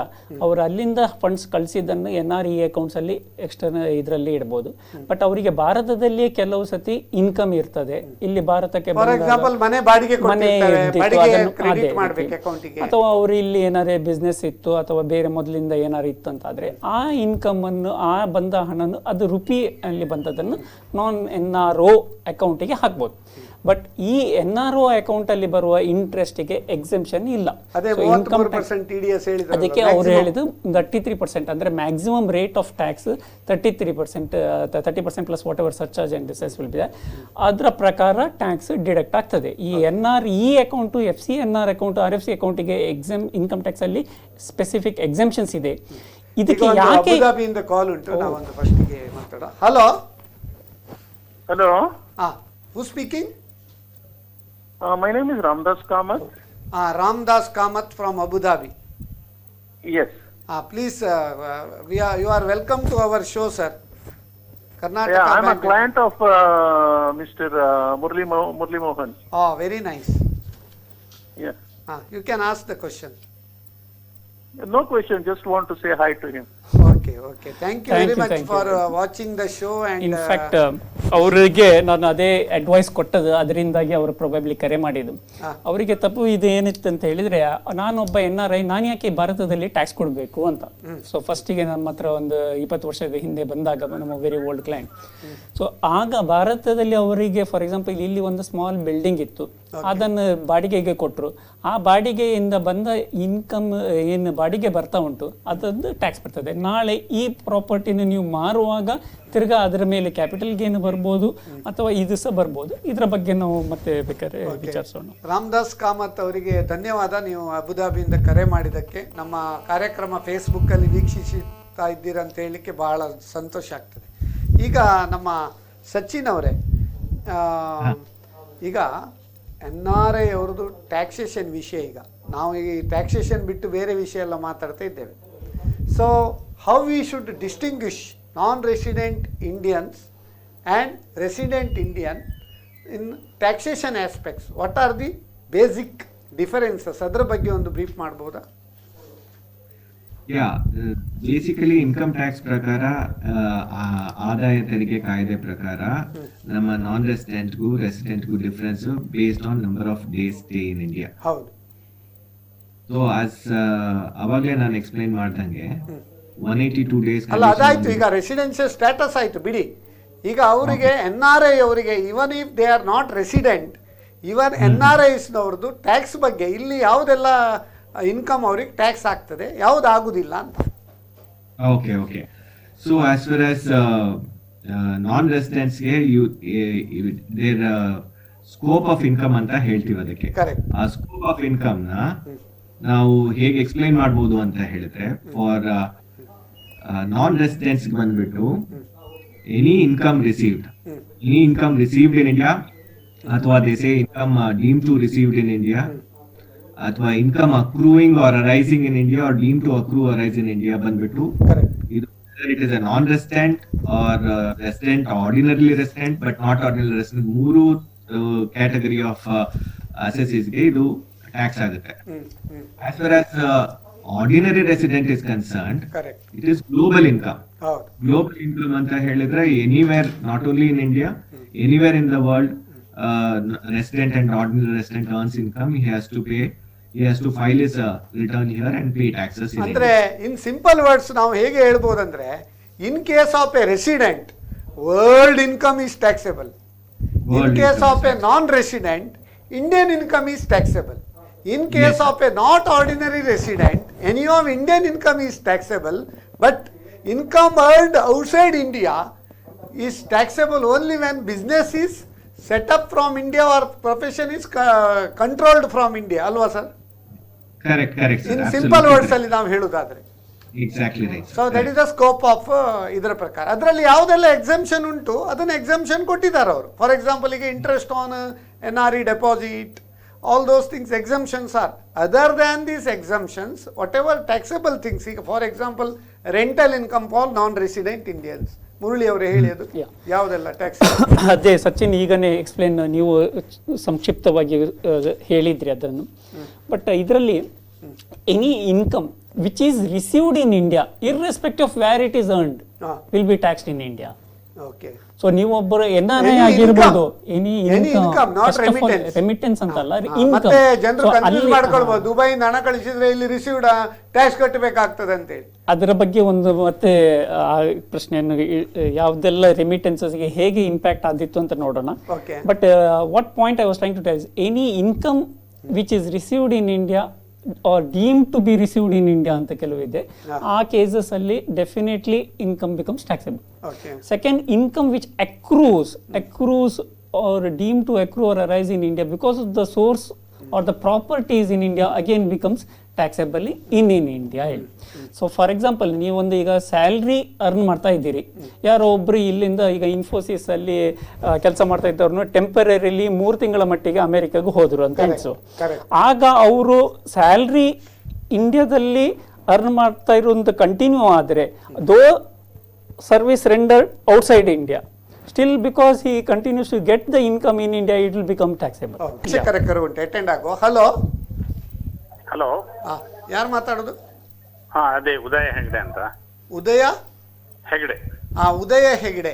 ಅವರು ಅಲ್ಲಿಂದ ಫಂಡ್ಸ್ ಕಳಿಸಿದ್ದನ್ನು NRE ಅಕೌಂಟ್ಸ್ ಅಲ್ಲಿ ಎಕ್ಸ್ಟರ್ನಲ್ ಇದರಲ್ಲಿ ಇಡಬಹುದು. ಬಟ್ ಅವರಿಗೆ ಭಾರತದಲ್ಲಿಯೇ ಕೆಲವು ಸತಿ ಇನ್ಕಮ್ ಇರ್ತದೆ, ಇಲ್ಲಿ ಭಾರತಕ್ಕೆ ಅಥವಾ ಅವರು ಇಲ್ಲಿ ಏನಾರೇ ಬಿಸ್ನೆಸ್ ಇತ್ತು ಅಥವಾ ಬೇರೆ ಮೊದಲಿಂದ ಏನಾರು ಇತ್ತಂತಾದ್ರೆ ಆ ಇನ್ಕಮ್ ಅನ್ನು, ಆ ಬಂದ ಹಣನು ಅದು ರುಪಿ ಅಲ್ಲಿ ಬಂದದನ್ನು ನಾನ್ NRO ಅಕೌಂಟಿಗೆ ಹಾಕ್ಬೋದು. ಬಟ್ ಈ NRO ಅಕೌಂಟ್ ಅಲ್ಲಿ ಬರುವ ಇಂಟ್ರೆಸ್ಟ್ಗೆ ಎಕ್ಸೆಂಪ್ಷನ್ ಇಲ್ಲ. ಅದಕ್ಕೆ ಅವರು ಹೇಳಿದ್ದು 33%, ಅಂದ್ರೆ maximum rate of tax 33%, 30% plus what ever surcharge and cess will be. ಅದರ ಪ್ರಕಾರ ಟ್ಯಾಕ್ಸ್ ಡಿಡಕ್ಟ್ ಆಗ್ತದೆ. ಈ NRE account, FCNR account, RFC ಅಕೌಂಟಿಗೆ ಇನ್ಕಮ್ ಟ್ಯಾಕ್ಸ್ ಅಲ್ಲಿ ಸ್ಪೆಸಿಫಿಕ್ ಎಕ್ಸೆಂಪ್ಷನ್ಸ್ ಇದೆ. ಇದಕ್ಕೆ ಯಾಕೆ ಕಾಲ್ ಉಂಟು, ನಾವೊಂದು ಫಸ್ಟ್ಗೆ ಮಾತಾಡ. Hello hello, who speaking? My name is Ramdas Kamath. Ramdas Kamath from Abu Dhabi. Yes. Please, you are welcome to our show, sir. Karnataka. Yeah, I'm a client of Mr. Murli Mohan. Oh, very nice. Yeah. You can ask the question. No question, just want to say hi to him. Okay. Thank you very much for watching the show. And in fact ಅವರಿಗೆ ನಾನು ಅದೇ ಅಡ್ವೈಸ್ ಕೊಟ್ಟದ್ದು, ಅದರಿಂದಾಗಿ ಅವರು ಪ್ರೊಬೆಬ್ಲಿ ಕರೆ ಮಾಡಿದ್ದು. ಅವರಿಗೆ ತಪ್ಪು ಇದು ಏನಿತ್ತು ಅಂತ ಹೇಳಿದ್ರೆ, ನಾನೊಬ್ಬ NRI, ನಾನು ಯಾಕೆ ಭಾರತದಲ್ಲಿ ಟ್ಯಾಕ್ಸ್ ಕೊಡಬೇಕು ಅಂತ. ಸೊ ಫಸ್ಟಿಗೆ ನಮ್ಮ ಹತ್ರ ಒಂದು 20 ವರ್ಷದ ಹಿಂದೆ ಬಂದಾಗ ನಮ್ಮ ವೆರಿ ಓಲ್ಡ್ ಕ್ಲೈಂಟ್. ಸೊ ಆಗ ಭಾರತದಲ್ಲಿ ಅವರಿಗೆ ಫಾರ್ ಎಕ್ಸಾಂಪಲ್ ಇಲ್ಲಿ ಒಂದು ಸ್ಮಾಲ್ ಬಿಲ್ಡಿಂಗ್ ಇತ್ತು, ಅದನ್ನು ಬಾಡಿಗೆಗೆ ಕೊಟ್ಟರು. ಆ ಬಾಡಿಗೆಯಿಂದ ಬಂದ ಇನ್ಕಮ್ ಏನು ಬಾಡಿಗೆ ಬರ್ತಾ ಉಂಟು ಅದೊಂದು ಟ್ಯಾಕ್ಸ್ ಬರ್ತದೆ. ನಾಳೆ ಈ ಪ್ರಾಪರ್ಟಿನ ನೀವು ಮಾರುವಾಗ ತಿರ್ಗಾ ಅದರ ಮೇಲೆ ಕ್ಯಾಪಿಟಲ್ ಗೇನ್ ಬರ್ಬೋದು ಅಥವಾ ಇದು ಸಹ ಬರ್ಬೋದು. ಇದರ ಬಗ್ಗೆ ನಾವು ಮತ್ತೆ ಬೇಕಾದ್ರೆ ವಿಚಾರಿಸೋಣ. ರಾಮದಾಸ್ ಕಾಮತ್ ಅವರಿಗೆ ಧನ್ಯವಾದ, ನೀವು ಅಬುದಾಬಿಯಿಂದ ಕರೆ ಮಾಡಿದ್ದಕ್ಕೆ. ನಮ್ಮ ಕಾರ್ಯಕ್ರಮ ಫೇಸ್ಬುಕ್ಕಲ್ಲಿ ವೀಕ್ಷಿಸ್ತಾ ಇದ್ದೀರಾ ಅಂತ ಹೇಳಲಿಕ್ಕೆ ಬಹಳ ಸಂತೋಷ ಆಗ್ತದೆ. ಈಗ ನಮ್ಮ ಸಚಿನ್ ಅವರೇ, ಈಗ NRI ಅವ್ರದ್ದು ಟ್ಯಾಕ್ಸೇಷನ್ ವಿಷಯ, ಈಗ ನಾವು ಈ ಟ್ಯಾಕ್ಸೇಷನ್ ಬಿಟ್ಟು ಬೇರೆ ವಿಷಯ ಎಲ್ಲ ಮಾತಾಡ್ತಾ ಇದ್ದೇವೆ. So how we should distinguish non-resident Indians and resident Indian in taxation aspects? What are the basic differences? ಅದರ ಬಗ್ಗೆ ಒಂದು ಬ್ರೀಫ್ ಮಾಡ್ಬೋದಾ? ಬೇಸಿಕಲಿ ಇನ್ಕಮ್ ಟ್ಯಾಕ್ಸ್ ಪ್ರಕಾರ, ಆದಾಯ ತೆರಿಗೆ ಕಾಯ್ದೆ ಪ್ರಕಾರ ನಮ್ಮ ನಾನ್ ರೆಸಿಡೆಂಟ್ಗೂ ರೆಸಿಡೆಂಟ್ಗೂ difference based on number of days stay in India. ಹೌದು. ಸೊ ಅವಾಗಲೇ ನಾನು ಎಕ್ಸ್ಪ್ಲೈನ್ ಮಾಡ್ದಂಗೆ 182 days. ಅಲ್ಲ, ಅದಾಯ್ತು. ಈಗ ರೆಸಿಡೆನ್ಷಿಯಲ್ ಸ್ಟೇಟಸ್ ಆಯ್ತು ಬಿಡಿ. ಈಗ ಅವರಿಗೆ NRI ಅವರಿಗೆ even if they are not resident, even NRIಸ್ನವ್ರದ್ದು ಟ್ಯಾಕ್ಸ್ ಬಗ್ಗೆ ಇಲ್ಲಿ ಯಾವುದೆಲ್ಲ ಇನ್ಕಮ್ ಅವ್ರಿಗೆ ಟ್ಯಾಕ್ಸ್ ಆಗ್ತದೆ, ಯಾವ್ದು ಆಗುದಿಲ್ಲ ಅಂತ. Okay. So as far as non ರೆಸಿಡೆಂಟ್ಸ್ಗೆ ದೇರ್ ಸ್ಕೋಪ್ ಆಫ್ ಇನ್ಕಮ್ ಅಂತ ಹೇಳ್ತೀವಿ ಅದಕ್ಕೆ. ಆ ಸ್ಕೋಪ್ ಆಫ್ ಇನ್ಕಮ್ ನ ನಾವು ಹೇಗೆ ಎಕ್ಸ್ಪ್ಲೈನ್ ಮಾಡ್ಬೋದು ಅಂತ ಹೇಳಿದ್ರೆ, ಫಾರ್ ನಾನ್ ರೆಸಿಡೆಂಟ್ಸ್ ಬಂದ್ಬಿಟ್ಟು any income received in India, ಅಥವಾ they say income deem to received in India, ಅಥವಾ income accruing or arising in India or deem to accrue arise in India ಬಂದ್ಬಿಟ್ಟು, ಇದು it is a non resident or resident, ordinary resident but not ordinary resident, 3 category of assessees ಗೆ ಇದು ಟ್ಯಾಕ್ಸ್ ಆಗುತ್ತೆ. As far as ordinary resident is concerned, it is global income. Global income anta helidre anywhere, not only in India, anywhere in the world, resident and ordinary resident earns income, he has to file his return here and pay taxes in India. In simple words ನಾವು ಹೇಗೆ ಹೇಳ್ಬೋದಂದ್ರೆ, in case of a resident, world income is taxable. In case of a non-resident, Indian income is taxable. In case of a not ordinary resident, any of Indian income is taxable, but income earned outside India is taxable only when business is set up from India or profession is controlled from India. Alva sir? Correct sir. In simple words ಅಲ್ಲಿ ನಾವು ಹೇಳುವುದಾದ್ರೆ. Exactly right. So that is the scope of ಇದರ ಪ್ರಕಾರ. ಅದರಲ್ಲಿ ಯಾವುದೆಲ್ಲ ಎಕ್ಸೆಂಪ್ಷನ್ ಉಂಟು ಅದನ್ನ ಎಕ್ಸೆಂಪ್ಷನ್ ಕೊಟ್ಟಿದ್ದಾರೆ ಅವರು. ಫಾರ್ ಎಕ್ಸಾಂಪಲ್ ಈಗ interest on NRE deposit, all those things exemptions are. Other than these exemptions, whatever taxable things, for example rental income for non-resident Indians, Murali ಅವರೇ ಹೇಳಿ ಅದು ಯಾವುದೆಲ್ಲ ಟ್ಯಾಕ್ಸ್? ಅದೇ ಸಚಿನ್ ಈಗನೇ ಎಕ್ಸ್ಪ್ಲೇನ್ ನೀವು ಸಂಕ್ಷಿಪ್ತವಾಗಿ ಹೇಳಿದ್ರಿ ಅದನ್ನು. ಬಟ್ ಇದರಲ್ಲಿ any income which is received in India irrespective of where it is earned will be taxed in India. Okay. So ನೀವೊಬ್ಬರು NRI ಆಗಿರ್ಬೋದು, ಎನಿ ಇನ್ಕಮ್, ರೆಮಿಟೆನ್ಸ್ ಅಂತಲ್ಲ, ಮತ್ತೆ ಜನರು ಕನ್ಫ್ಯೂಸ್ ಮಾಡ್ಕೊಳ್ಬಹುದು, ದುಬೈಯಿಂದ ಹಣ ಕಳಿಸಿದ್ರೆ ಇಲ್ಲಿ ರಿಸೀವ್ಡ್ ಟ್ಯಾಕ್ಸ್ ಕಟ್ಟಬೇಕಾಗ್ತದೆ ಅಂತ ಹೇಳಿ. ಅದರ ಬಗ್ಗೆ ಒಂದು ಮತ್ತೆ ಪ್ರಶ್ನೆಯನ್ನು, ಯಾವ್ದೆಲ್ಲ ರೆಮಿಟೆನ್ಸಸ್ಗೆ ಹೇಗೆ ಇಂಪ್ಯಾಕ್ಟ್ ಆದಿತ್ತು ಅಂತ ನೋಡೋಣ. But what point I was trying to tell, any income which is received in India or deemed to be received in India ಅಂತ ಕೆಲವಿದೆ. ಆ ಕೇಸಸ್ ಅಲ್ಲಿ definitely income becomes taxable. Second, income which accrues or deemed to accrue or arise in India because of the source or the properties in India again becomes taxable in India. So for example ನೀವೊಂದು ಈಗ ಸ್ಯಾಲ್ರಿ ಅರ್ನ್ ಮಾಡ್ತಾ ಇದ್ದೀರಿ, ಯಾರೋ ಒಬ್ರು ಇಲ್ಲಿಂದ ಈಗ ಇನ್ಫೋಸಿಸ್ ಅಲ್ಲಿ ಕೆಲಸ ಮಾಡ್ತಾ ಇದ್ದವ್ರನ್ನ ಟೆಂಪರರಿಲಿ 3 ತಿಂಗಳ ಮಟ್ಟಿಗೆ ಅಮೆರಿಕಾಗೂ ಹೋದ್ರು ಅಂತ ಅನ್ಸು. ಆಗ ಅವರು ಸ್ಯಾಲ್ರಿ ಇಂಡಿಯಾದಲ್ಲಿ ಅರ್ನ್ ಮಾಡ್ತಾ ಇರೋದು ಕಂಟಿನ್ಯೂ ಆದರೆ, ದೋ service rendered outside India, still because he continues to get the income in India, it will become taxable. Attend ಆಗೋ. ಹಲೋ ಹಲೋ, ಯಾರು ಮಾತಾಡೋದು? ಅದೇ ಉದಯ ಹೆಗ್ಡೆ ಅಂತ. ಉದಯ ಹೆಗ್ಡೆ. ಉದಯ ಹೆಗ್ಡೆ,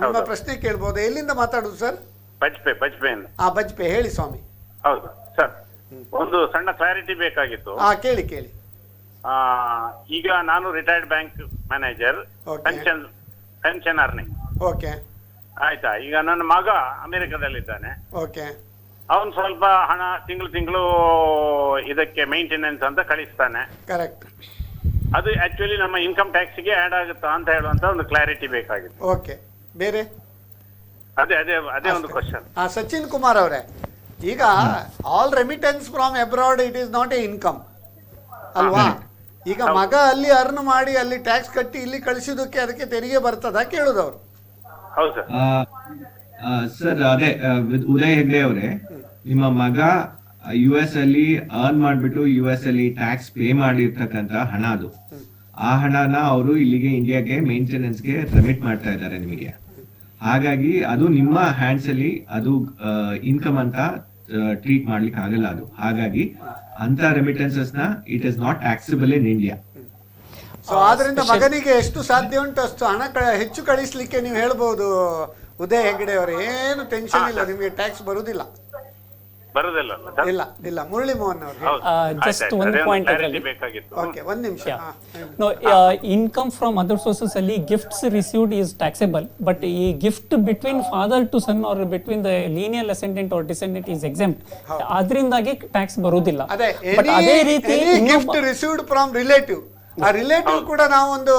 ನಿಮ್ಮ ಪ್ರಶ್ನೆ ಕೇಳ್ಬೋದು. ಎಲ್ಲಿಂದ ಮಾತಾಡೋದು ಸರ್? ಬಜ್ಪೆಯಿಂದ. ಬಜ್ಪೆ, ಹೇಳಿ ಸ್ವಾಮಿ. ಹೌದು ಸರ್, ಒಂದು ಸಣ್ಣ ಕ್ಲಾರಿಟಿ ಬೇಕಾಗಿತ್ತು. ಕೇಳಿ. ಈಗ ನಾನು retired bank manager, pension earning. Okay. ಆಯ್ತಾ? ಈಗ ನನ್ನ ಮಗ ಅಮೆರಿಕದಲ್ಲಿದ್ದಾನೆ. ಓಕೆ. ಅವನು ಸ್ವಲ್ಪ ಹಣ ತಿಂಗಳು ಇದಕ್ಕೆ ಮೇಂಟೆನೆನ್ಸ್ ಅಂತ ಕಳಿಸ್ತಾನೆ. ಕರೆಕ್ಟ್. ಅದು ಆಕ್ಚುಲಿ ನಮ್ಮ ಇನ್ಕಮ್ ಟ್ಯಾಕ್ಸ್ಗೆ ಆಡ್ ಆಗುತ್ತಾ ಅಂತ ಹೇಳುವಂತ ಒಂದು ಕ್ಲಾರಿಟಿ ಬೇಕಾಗಿತ್ತು. ಓಕೆ. ಬೇರೆ? ಅದೇ ಒಂದು ಕ್ವಶನ್. ಸಚಿನ್ ಕುಮಾರ್ ಅವರೇ, ಈಗ all remittance from abroad it is not A income ಅಲ್ವಾ? ಈಗ ಮಗ ಅಲ್ಲಿ ಅರ್ನ್ ಮಾಡಿ ಅಲ್ಲಿ ಟ್ಯಾಕ್ಸ್ ಕಟ್ಟಿ ಇಲ್ಲಿ ಕಳಿಸಿದಕ್ಕೆ ಅದಕ್ಕೆ ತೆರಿಗೆ ಬರ್ತದ ಕೇಳುದವ್ರು. ಹೌದು ಸರ್. ಸರ್ ಅದೇ ಉದಯ್ ಹೆಗ್ಡೆ ಅವರೇ, ನಿಮ್ಮ ಮಗ US ಅಲ್ಲಿ ಅರ್ನ್ ಮಾಡ್ಬಿಟ್ಟು US ಅಲ್ಲಿ ಟ್ಯಾಕ್ಸ್ ಪೇ ಮಾಡಿರ್ತಕ್ಕಂತ ಹಣ ಅದು, ಆ ಹಣನ ಅವರು ಇಲ್ಲಿಗೆ ಇಂಡಿಯಾಗೆ ಮೇಂಟೆನೆನ್ಸ್ಗೆ ರೆಮಿಟ್ ಮಾಡ್ತಾ ಇದ್ದಾರೆ ನಿಮಗೆ. ಹಾಗಾಗಿ ಅದು ನಿಮ್ಮ ಹ್ಯಾಂಡ್ಸ್ ಅಲ್ಲಿ ಅದು ಇನ್ಕಮ್ ಅಂತ ಟ್ರೀಟ್ ಮಾಡ್ಲಿಕ್ಕೆ ಆಗಲ್ಲ ಅದು. ಹಾಗಾಗಿ ಅಂತ ರೆಮಿಟೆನ್ಸಸ್ ನ it is not taxable in India. So ಆದ್ರಿಂದ ಮಗನಿಗೆ ಎಷ್ಟು ಸಾಧ್ಯ ಉಂಟು ಅಷ್ಟು ಹಣ ಹೆಚ್ಚು ಕಳಿಸ್ಲಿಕ್ಕೆ ನೀವು ಹೇಳ್ಬಹುದು ಉದಯ್ ಹೆಗ್ಡೆ ಅವರು. ಏನು ಟೆನ್ಷನ್ ಇಲ್ಲ, ನಿಮಗೆ ಟ್ಯಾಕ್ಸ್ ಬರುದಿಲ್ಲ. ಇಲ್ಲ. ಮುರಳಿ ಮೋಹನ್ ಅವರು ಜಸ್ಟ್ ಒಂದು ಪಾಯಿಂಟ್ ಬೇಕಾಗಿತ್ತು. ಓಕೆ, ಒಂದು ನಿಮಿಷ. ಇನ್ಕಮ್ ಫ್ರಮ್ ಅದರ್ ಸೋರ್ಸಸ್ ಅಲ್ಲಿ gifts received is taxable, but ಈ gift between father to son or between the lineal ascendant or descendant is exempt. ಅದರಿಂದಾಗಿ ಟ್ಯಾಕ್ಸ್ ಬರುವುದಿಲ್ಲ. ಬಟ್ ಅದೇ ರೀತಿ ಗಿಫ್ಟ್ ರಿಸೀವ್ಡ್ ಫ್ರಮ್ ರಿಲೇಟಿವ್, ಆ ರಿಲೇಟಿವ್ ಕೂಡ ನಾವೊಂದು